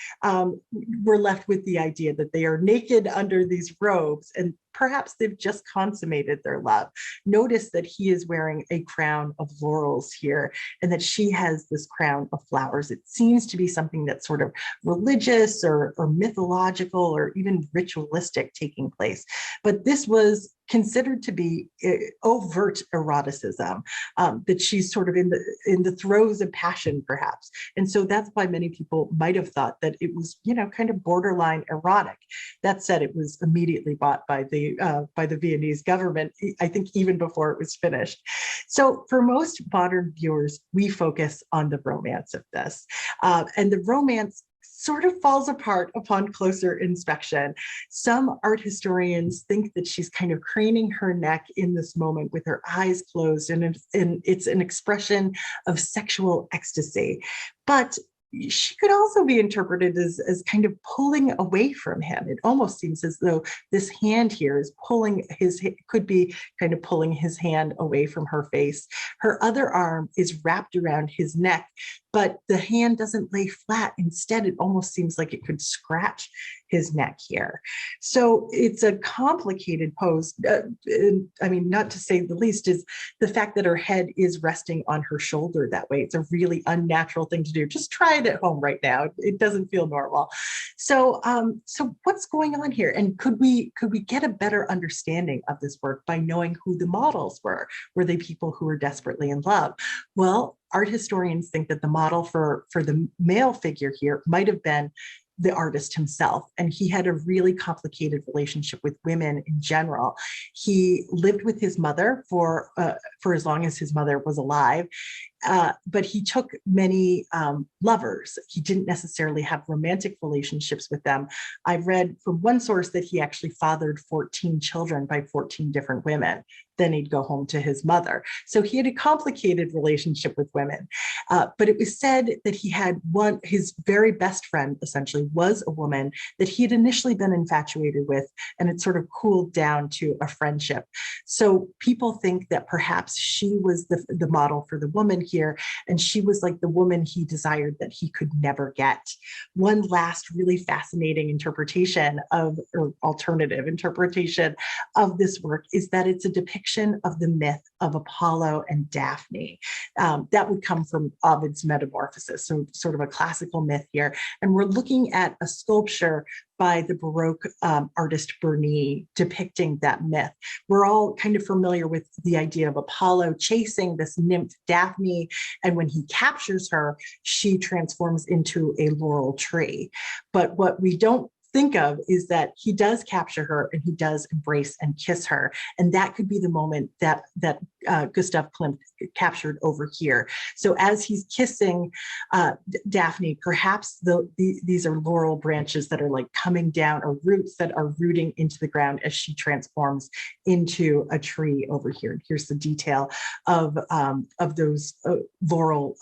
we're left with the idea that they are naked under these robes, and perhaps they've just consummated their love. Notice that he is wearing a crown of laurels here, and that she has this crown of flowers. It seems to be something that's sort of religious or mythological or even ritualistic taking place. But this was considered to be overt eroticism, that she's sort of in the throes of passion, perhaps. And so that's why many people might have thought that it was, kind of borderline erotic. That said, it was immediately bought by the Viennese government, I think even before it was finished. So for most modern viewers, we focus on the romance of this. And the romance sort of falls apart upon closer inspection. Some art historians think that she's kind of craning her neck in this moment with her eyes closed, and it's an expression of sexual ecstasy. But she could also be interpreted as kind of pulling away from him. It almost seems as though this hand here is could be kind of pulling his hand away from her face. Her other arm is wrapped around his neck, but the hand doesn't lay flat. Instead, it almost seems like it could scratch his neck here. So it's a complicated pose. Not to say the least, is the fact that her head is resting on her shoulder that way. It's a really unnatural thing to do. Just try it at home right now. It doesn't feel normal. So what's going on here? And could we get a better understanding of this work by knowing who the models were? Were they people who were desperately in love? Well, art historians think that the model for the male figure here might have been the artist himself. And he had a really complicated relationship with women in general. He lived with his mother for as long as his mother was alive. But he took many lovers. He didn't necessarily have romantic relationships with them. I've read from one source that he actually fathered 14 children by 14 different women. Then he'd go home to his mother. So he had a complicated relationship with women. But it was said that he had his very best friend, essentially, was a woman that he had initially been infatuated with, and it sort of cooled down to a friendship. So people think that perhaps she was the model for the woman here, and she was like the woman he desired that he could never get. One last really fascinating interpretation or alternative interpretation of this work is that it's a depiction of the myth of Apollo and Daphne. That would come from Ovid's Metamorphosis, so sort of a classical myth here. And we're looking at a sculpture by the Baroque artist Berni depicting that myth. We're all kind of familiar with the idea of Apollo chasing this nymph Daphne, and when he captures her, she transforms into a laurel tree. But what we don't think of is that he does capture her and he does embrace and kiss her. And that could be the moment that Gustav Klimt captured over here. So as he's kissing Daphne, perhaps these are laurel branches that are like coming down, or roots that are rooting into the ground as she transforms into a tree over here. Here's the detail of those laurel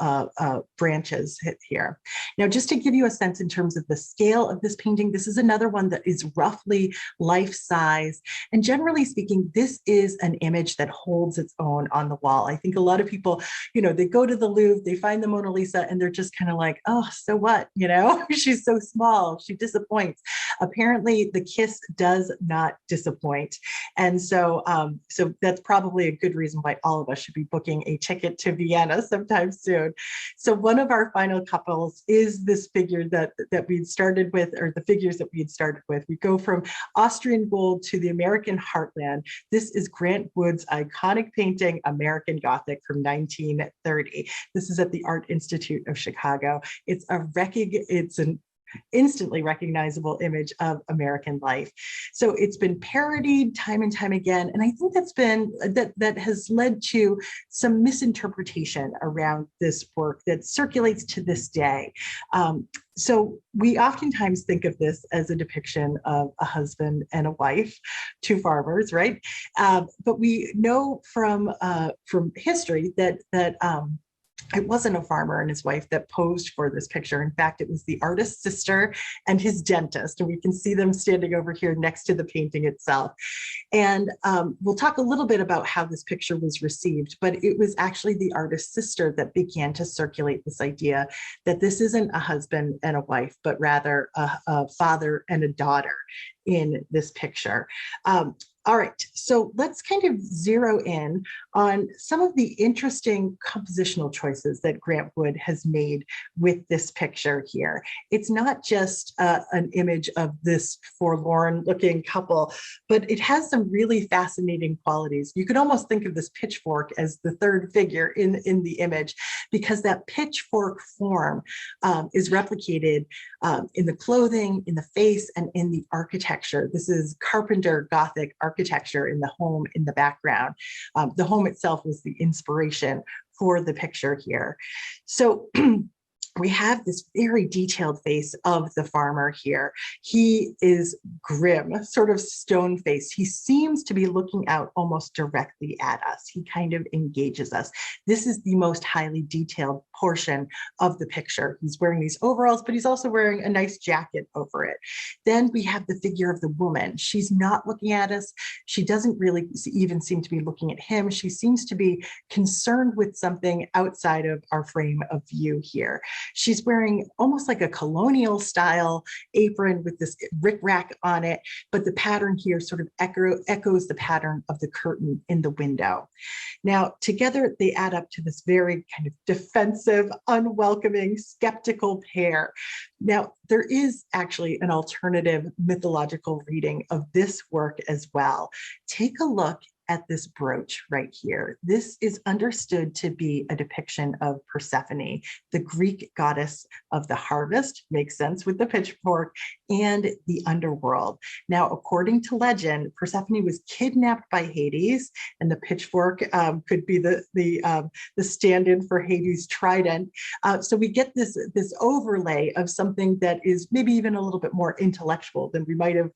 branches here. Now, just to give you a sense in terms of the scale of this painting, this is another one that is roughly life-size. And generally speaking, this is an image that holds its own on the wall. I think a lot of people, they go to the Louvre, they find the Mona Lisa, and they're just kind of like, oh, so what? She's so small, she disappoints. Apparently, the kiss does not disappoint. And so that's probably a good reason why all of us should be booking a ticket to Vienna sometime soon. So one of our final couples is this figure that we'd started with, or the figures that we had started with. We go from Austrian gold to the American heartland. This is Grant Wood's iconic painting, American Gothic, from 1930. This is at the Art Institute of Chicago. It's an instantly recognizable image of American life. So it's been parodied time and time again. And I think that has led to some misinterpretation around this work that circulates to this day. So we oftentimes think of this as a depiction of a husband and a wife, two farmers, right? But we know from history that it wasn't a farmer and his wife that posed for this picture. In fact, it was the artist's sister and his dentist. And we can see them standing over here next to the painting itself. And we'll talk a little bit about how this picture was received, but it was actually the artist's sister that began to circulate this idea that this isn't a husband and a wife, but rather a father and a daughter in this picture. All right, so let's kind of zero in on some of the interesting compositional choices that Grant Wood has made with this picture here. It's not just an image of this forlorn looking couple, but it has some really fascinating qualities. You could almost think of this pitchfork as the third figure in the image, because that pitchfork form is replicated in the clothing, in the face, and in the architecture. This is Carpenter Gothic architecture in the home in the background. The home itself was the inspiration for the picture here. So we have this very detailed face of the farmer here. He is grim, sort of stone faced. He seems to be looking out almost directly at us. He kind of engages us. This is the most highly detailed portion of the picture. He's wearing these overalls, but he's also wearing a nice jacket over it. Then we have the figure of the woman. She's not looking at us. She doesn't really even seem to be looking at him. She seems to be concerned with something outside of our frame of view here. She's wearing almost like a colonial style apron with this rickrack on it, but the pattern here sort of echoes the pattern of the curtain in the window. Now, together they add up to this very kind of defensive, unwelcoming, skeptical pair. Now, there is actually an alternative mythological reading of this work as well. Take a look at this brooch right here. This is understood to be a depiction of Persephone, the Greek goddess of the harvest, makes sense with the pitchfork, and the underworld. Now, according to legend, Persephone was kidnapped by Hades, and the pitchfork could be the stand-in for Hades' trident. So we get this overlay of something that is maybe even a little bit more intellectual than we might have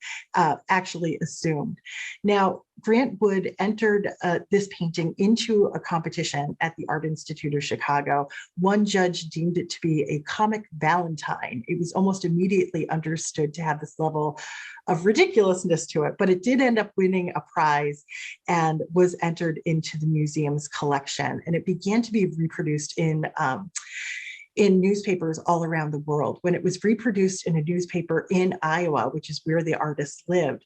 actually assumed. Now, Grant Wood entered this painting into a competition at the Art Institute of Chicago. One judge deemed it to be a comic Valentine. It was almost immediately understood to have this level of ridiculousness to it, but it did end up winning a prize and was entered into the museum's collection. And it began to be reproduced in newspapers all around the world. When it was reproduced in a newspaper in Iowa, which is where the artist lived,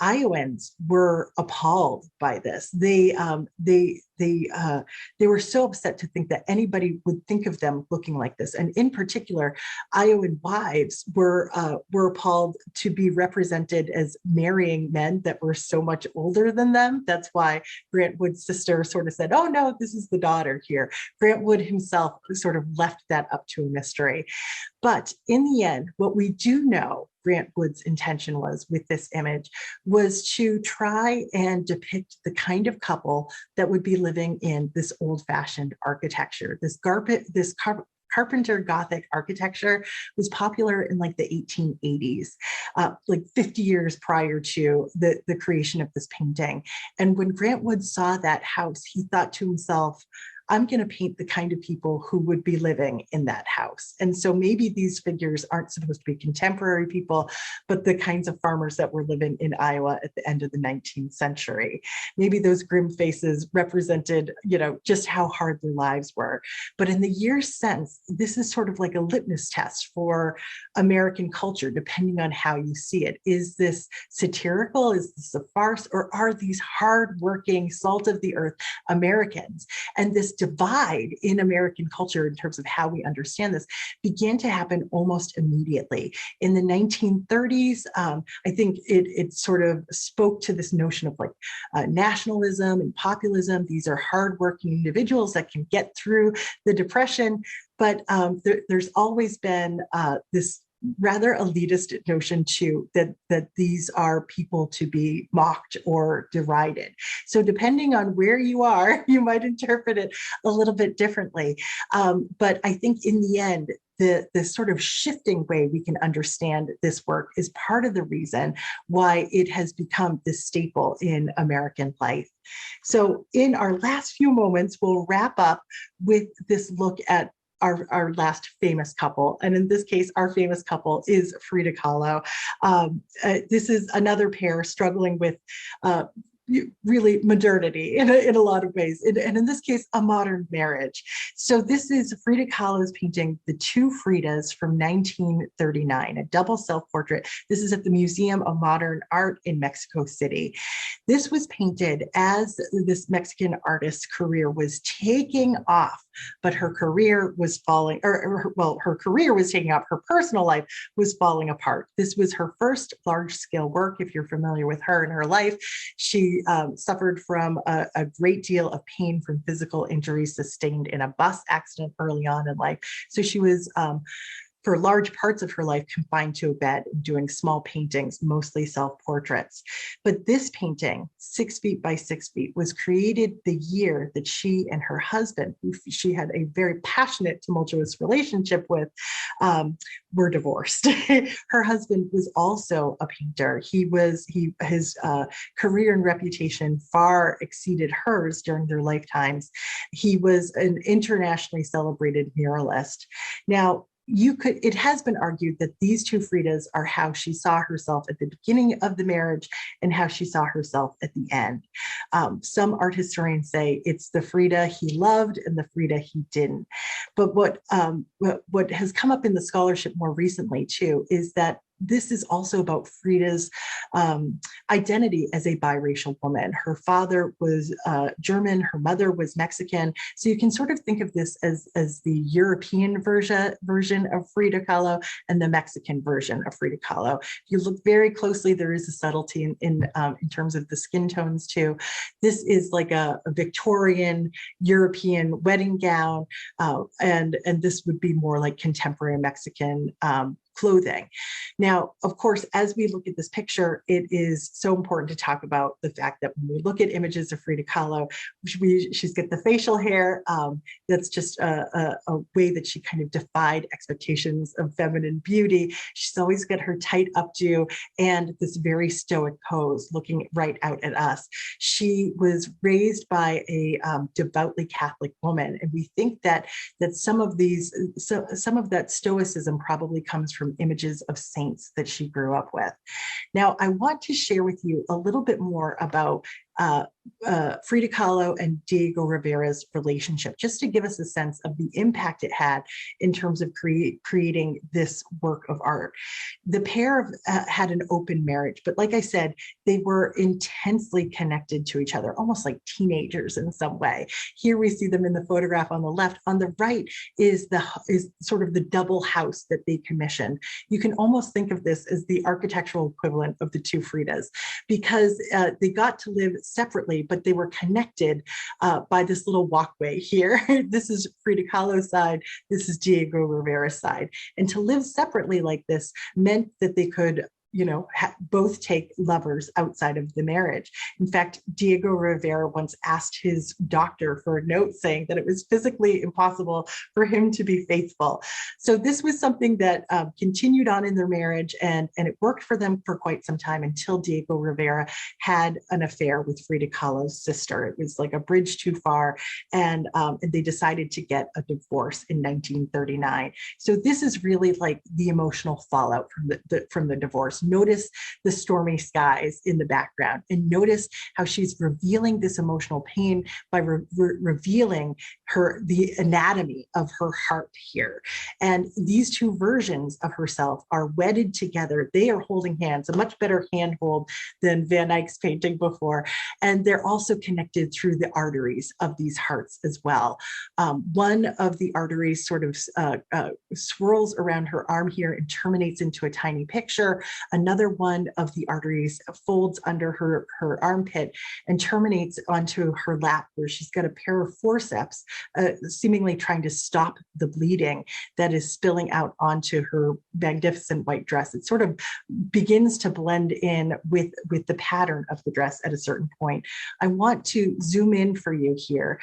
Iowans were appalled by this. They were so upset to think that anybody would think of them looking like this. And in particular, Iowan wives were appalled to be represented as marrying men that were so much older than them. That's why Grant Wood's sister sort of said, oh no, this is the daughter here. Grant Wood himself sort of left that up to a mystery. But in the end, what we do know Grant Wood's intention was with this image was to try and depict the kind of couple that would be living in this old-fashioned architecture. This Carpenter Gothic architecture was popular in like the 1880s, like 50 years prior to the creation of this painting. And when Grant Wood saw that house, he thought to himself, I'm going to paint the kind of people who would be living in that house. And so maybe these figures aren't supposed to be contemporary people, but the kinds of farmers that were living in Iowa at the end of the 19th century. Maybe those grim faces represented, just how hard their lives were. But in the years since, this is sort of like a litmus test for American culture, depending on how you see it. Is this satirical? Is this a farce? Or are these hardworking, salt of the earth Americans? And this divide in American culture in terms of how we understand this began to happen almost immediately. In the 1930s, I think it sort of spoke to this notion of like nationalism and populism. These are hardworking individuals that can get through the Depression, but there's always been this rather elitist notion too, that these are people to be mocked or derided. So depending on where you are, you might interpret it a little bit differently. But I think in the end, the sort of shifting way we can understand this work is part of the reason why it has become this staple in American life. So in our last few moments, we'll wrap up with this look at our last famous couple. And in this case, our famous couple is Frida Kahlo. This is another pair struggling with really modernity in a lot of ways, and in this case, a modern marriage. So this is Frida Kahlo's painting, The Two Fridas from 1939, a double self-portrait. This is at the Museum of Modern Art in Mexico City. This was painted as this Mexican artist's career was taking off, but her career was falling, her career was taking off, her personal life was falling apart. This was her first large-scale work. If you're familiar with her and her life, she suffered from a great deal of pain from physical injuries sustained in a bus accident early on in life. So she was for large parts of her life confined to a bed, doing small paintings, mostly self-portraits. But this painting, 6 feet by 6 feet, was created the year that she and her husband, who she had a very passionate, tumultuous relationship with, were divorced. Her husband was also a painter. His career and reputation far exceeded hers during their lifetimes. He was an internationally celebrated muralist. Now, it has been argued that these two Fridas are how she saw herself at the beginning of the marriage and how she saw herself at the end. Some art historians say it's the Frida he loved and the Frida he didn't. But what has come up in the scholarship more recently too is that this is also about Frida's identity as a biracial woman. Her father was German, her mother was Mexican. So you can sort of think of this as the European version of Frida Kahlo and the Mexican version of Frida Kahlo. If you look very closely, there is a subtlety in terms of the skin tones too. This is like a Victorian European wedding gown, and this would be more like contemporary Mexican clothing. Now, of course, as we look at this picture, it is so important to talk about the fact that when we look at images of Frida Kahlo, she's got the facial hair. That's just a way that she kind of defied expectations of feminine beauty. She's always got her tight updo and this very stoic pose, looking right out at us. She was raised by a devoutly Catholic woman, and we think that some of that stoicism probably comes from images of saints that she grew up with. Now, I want to share with you a little bit more about Frida Kahlo and Diego Rivera's relationship, just to give us a sense of the impact it had in terms of creating this work of art. The pair had an open marriage, but like I said, they were intensely connected to each other, almost like teenagers in some way. Here we see them in the photograph on the left. On the right is sort of the double house that they commissioned. You can almost think of this as the architectural equivalent of the two Fridas, because they got to live separately, but they were connected by this little walkway here. This is Frida Kahlo's side, this is Diego Rivera's side. And to live separately like this meant that they could both take lovers outside of the marriage. In fact, Diego Rivera once asked his doctor for a note saying that it was physically impossible for him to be faithful. So this was something that continued on in their marriage, and it worked for them for quite some time until Diego Rivera had an affair with Frida Kahlo's sister. It was like a bridge too far, and they decided to get a divorce in 1939. So this is really like the emotional fallout from the divorce. Notice the stormy skies in the background, and notice how she's revealing this emotional pain by revealing the anatomy of her heart here. And these two versions of herself are wedded together. They are holding hands, a much better handhold than Van Eyck's painting before. And they're also connected through the arteries of these hearts as well. One of the arteries sort of swirls around her arm here and terminates into a tiny picture. Another one of the arteries folds under her armpit and terminates onto her lap, where she's got a pair of forceps, seemingly trying to stop the bleeding that is spilling out onto her magnificent white dress. It sort of begins to blend in with the pattern of the dress at a certain point. I want to zoom in for you here,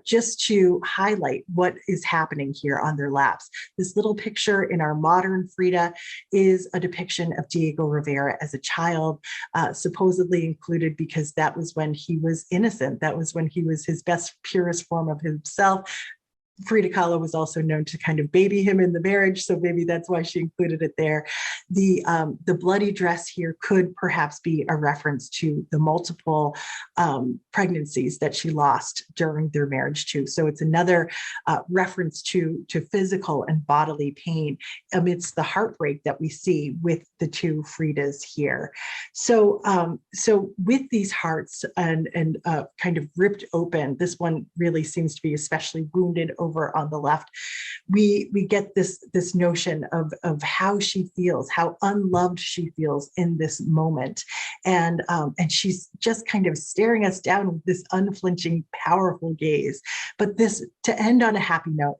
just to highlight what is happening here on their laps. This little picture in our modern Frida is a depiction of Diego Rivera as a child, supposedly included because that was when he was innocent. That was when he was his best, purest form of himself. Frida Kahlo was also known to kind of baby him in the marriage, so maybe that's why she included it there. The bloody dress here could perhaps be a reference to the multiple pregnancies that she lost during their marriage too. So it's another reference to physical and bodily pain amidst the heartbreak that we see with the two Fridas here. So with these hearts and kind of ripped open, this one really seems to be especially wounded over on the left. We get this notion of how she feels, how unloved she feels in this moment, and she's just kind of staring us down with this unflinching, powerful gaze. But this, to end on a happy note,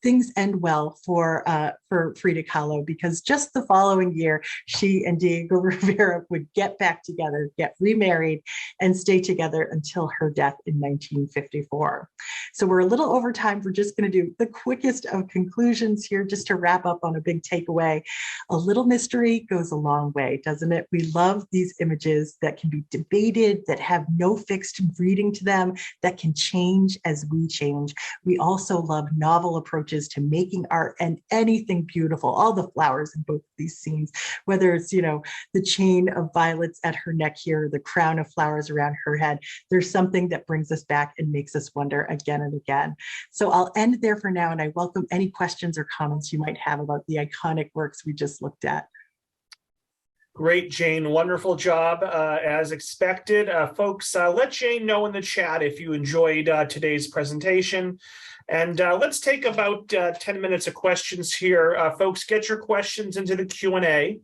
things end well for Frida Kahlo, because just the following year, she and Diego Rivera would get back together, get remarried, and stay together until her death in 1954. So we're a little over time. We're just going to do the quickest of conclusions here, just to wrap up on a big takeaway. A little mystery goes a long way, doesn't it? We love these images that can be debated, that have no fixed reading to them, that can change as we change. We also love novel approaches to making art and anything beautiful, all the flowers in both of these scenes, whether it's, the chain of violets at her neck here, the crown of flowers around her head. There's something that brings us back and makes us wonder again and again. So I'll end there for now, and I welcome any questions or comments you might have about the iconic works we just looked at. Great, Jane. Wonderful job, as expected. Folks, let Jane know in the chat if you enjoyed today's presentation. And let's take about 10 minutes of questions here. Folks, get your questions into the Q&A.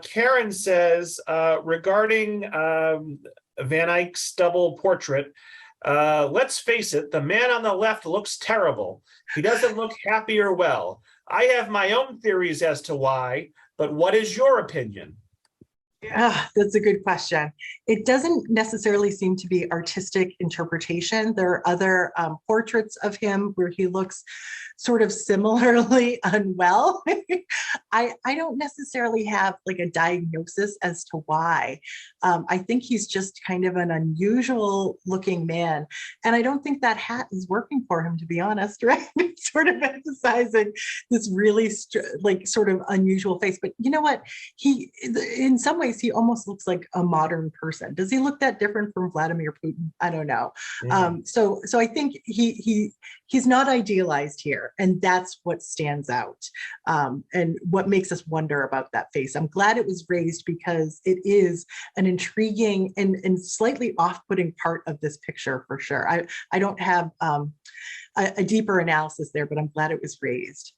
Karen says, regarding Van Eyck's double portrait, let's face it, the man on the left looks terrible. He doesn't look happy or well. I have my own theories as to why, but what is your opinion? Yeah, that's a good question. It doesn't necessarily seem to be artistic interpretation. There are other portraits of him where he looks sort of similarly unwell. I don't necessarily have like a diagnosis as to why. I think he's just kind of an unusual looking man. And I don't think that hat is working for him, to be honest, right? It's sort of emphasizing this really sort of unusual face. But you know what? He, in some ways, he almost looks like a modern person. Does he look that different from Vladimir Putin? I don't know. Yeah. So I think he's not idealized here, and that's what stands out, and what makes us wonder about that face. I'm glad it was raised, because it is an intriguing and slightly off-putting part of this picture for sure. I don't have a deeper analysis there, but I'm glad it was raised.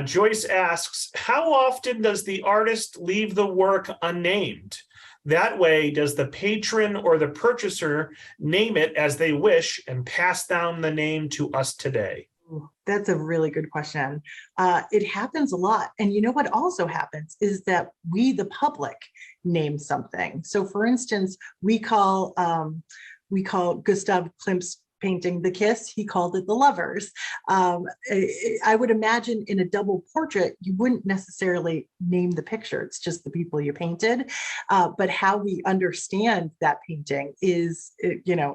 Joyce asks, how often does the artist leave the work unnamed? That way, does the patron or the purchaser name it as they wish and pass down the name to us today? That's a really good question. It happens a lot. And you know what also happens is that we, the public, name something. So for instance, we call Gustav Klimt's painting The Kiss, he called it The Lovers. I would imagine in a double portrait, you wouldn't necessarily name the picture. It's just the people you painted. But how we understand that painting is,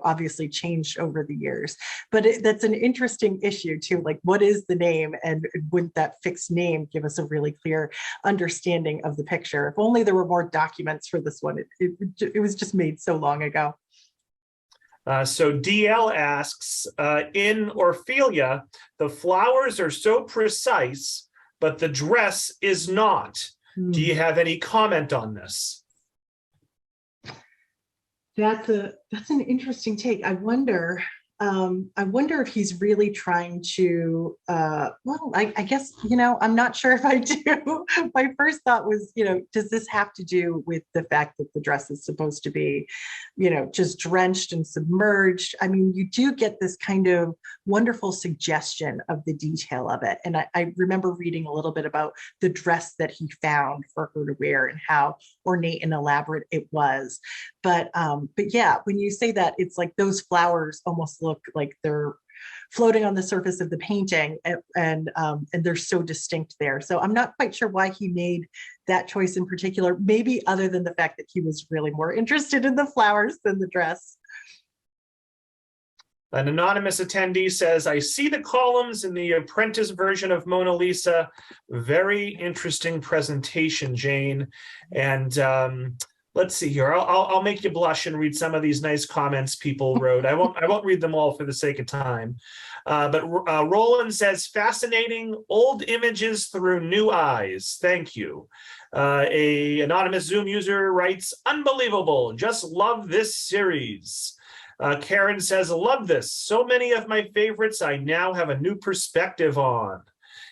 obviously changed over the years. But that's an interesting issue too. Like, what is the name, and wouldn't that fixed name give us a really clear understanding of the picture? If only there were more documents for this one. It was just made so long ago. So DL asks, in Orphelia, the flowers are so precise, but the dress is not. Do you have any comment on this? That's an interesting take. I wonder if he's really trying to, I guess, I'm not sure if I do. My first thought was, does this have to do with the fact that the dress is supposed to be, just drenched and submerged? I mean, you do get this kind of wonderful suggestion of the detail of it. And I remember reading a little bit about the dress that he found for her to wear and how ornate and elaborate it was. But yeah, when you say that, it's like those flowers almost look like they're floating on the surface of the painting, and they're so distinct there. So I'm not quite sure why he made that choice in particular, maybe other than the fact that he was really more interested in the flowers than the dress. An anonymous attendee says, I see the columns in the Apprentice version of Mona Lisa. Very interesting presentation, Jane. And let's see here. I'll make you blush and read some of these nice comments people wrote. I won't read them all for the sake of time. But Roland says, fascinating old images through new eyes. Thank you. A anonymous Zoom user writes, unbelievable. Just love this series. Karen says, love this. So many of my favorites I now have a new perspective on.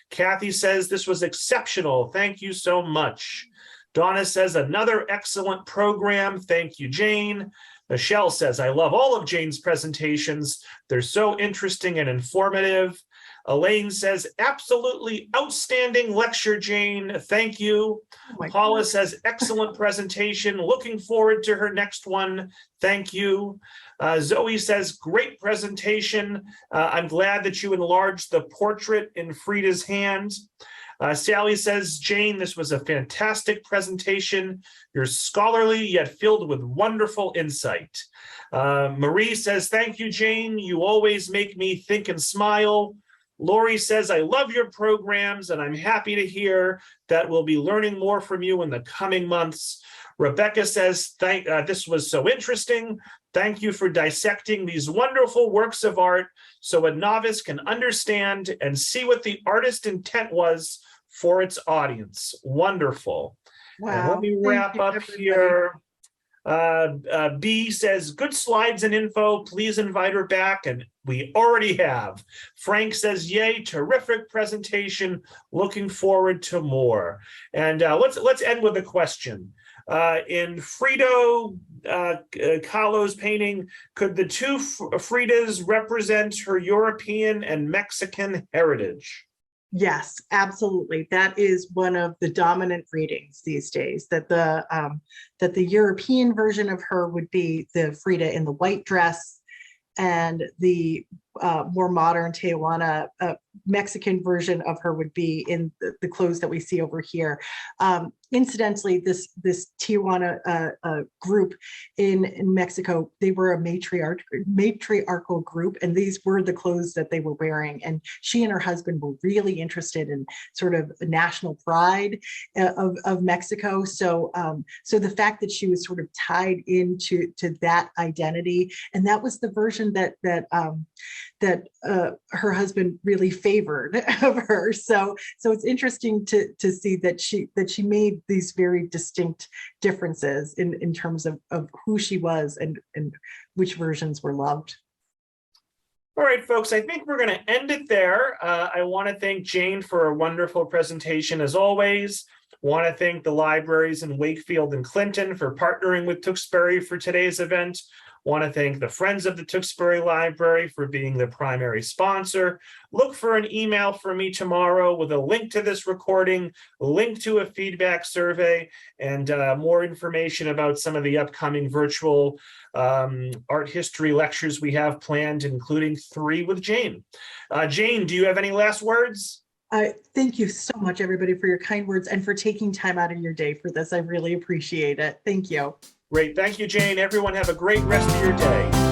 Kathy says, this was exceptional. Thank you so much. Donna says, another excellent program. Thank you, Jane. Michelle says, I love all of Jane's presentations. They're so interesting and informative. Elaine says, absolutely outstanding lecture, Jane. Thank you. Paula says, excellent presentation. Looking forward to her next one. Thank you. Zoe says, great presentation. I'm glad that you enlarged the portrait in Frida's hand. Sally says, Jane, this was a fantastic presentation. You're scholarly yet filled with wonderful insight. Marie says, thank you, Jane. You always make me think and smile. Lori says, I love your programs and I'm happy to hear that we'll be learning more from you in the coming months. Rebecca says, this was so interesting. Thank you for dissecting these wonderful works of art so a novice can understand and see what the artist's intent was for its audience. Wonderful. Wow. And let me wrap up here. B says, good slides and info. Please invite her back. And we already have. Frank says, yay, terrific presentation. Looking forward to more. And let's end with a question. In Frida Kahlo's painting, could the two Fridas represent her European and Mexican heritage? Yes, absolutely. That is one of the dominant readings these days, that the European version of her would be the Frida in the white dress, and the more modern Tijuana Mexican version of her would be in the clothes that we see over here. Incidentally, this Tijuana group in Mexico, they were a matriarchal group, and these were the clothes that they were wearing. And she and her husband were really interested in sort of the national pride of Mexico. So so the fact that she was sort of tied into that identity, and that was the version that her husband really favored of her. So it's interesting to see that she made these very distinct differences in terms of who she was and which versions were loved. All right, folks, I think we're going to end it there. I want to thank Jane for a wonderful presentation as always. Want to thank the libraries in Wakefield and Clinton for partnering with Tewksbury for today's event. Want to thank the Friends of the Tewksbury Library for being the primary sponsor. Look for an email from me tomorrow with a link to this recording, a link to a feedback survey, and more information about some of the upcoming virtual art history lectures we have planned, including 3 with Jane. Jane, do you have any last words? Thank you so much, everybody, for your kind words and for taking time out of your day for this. I really appreciate it. Thank you. Great. Thank you, Jane. Everyone have a great rest of your day.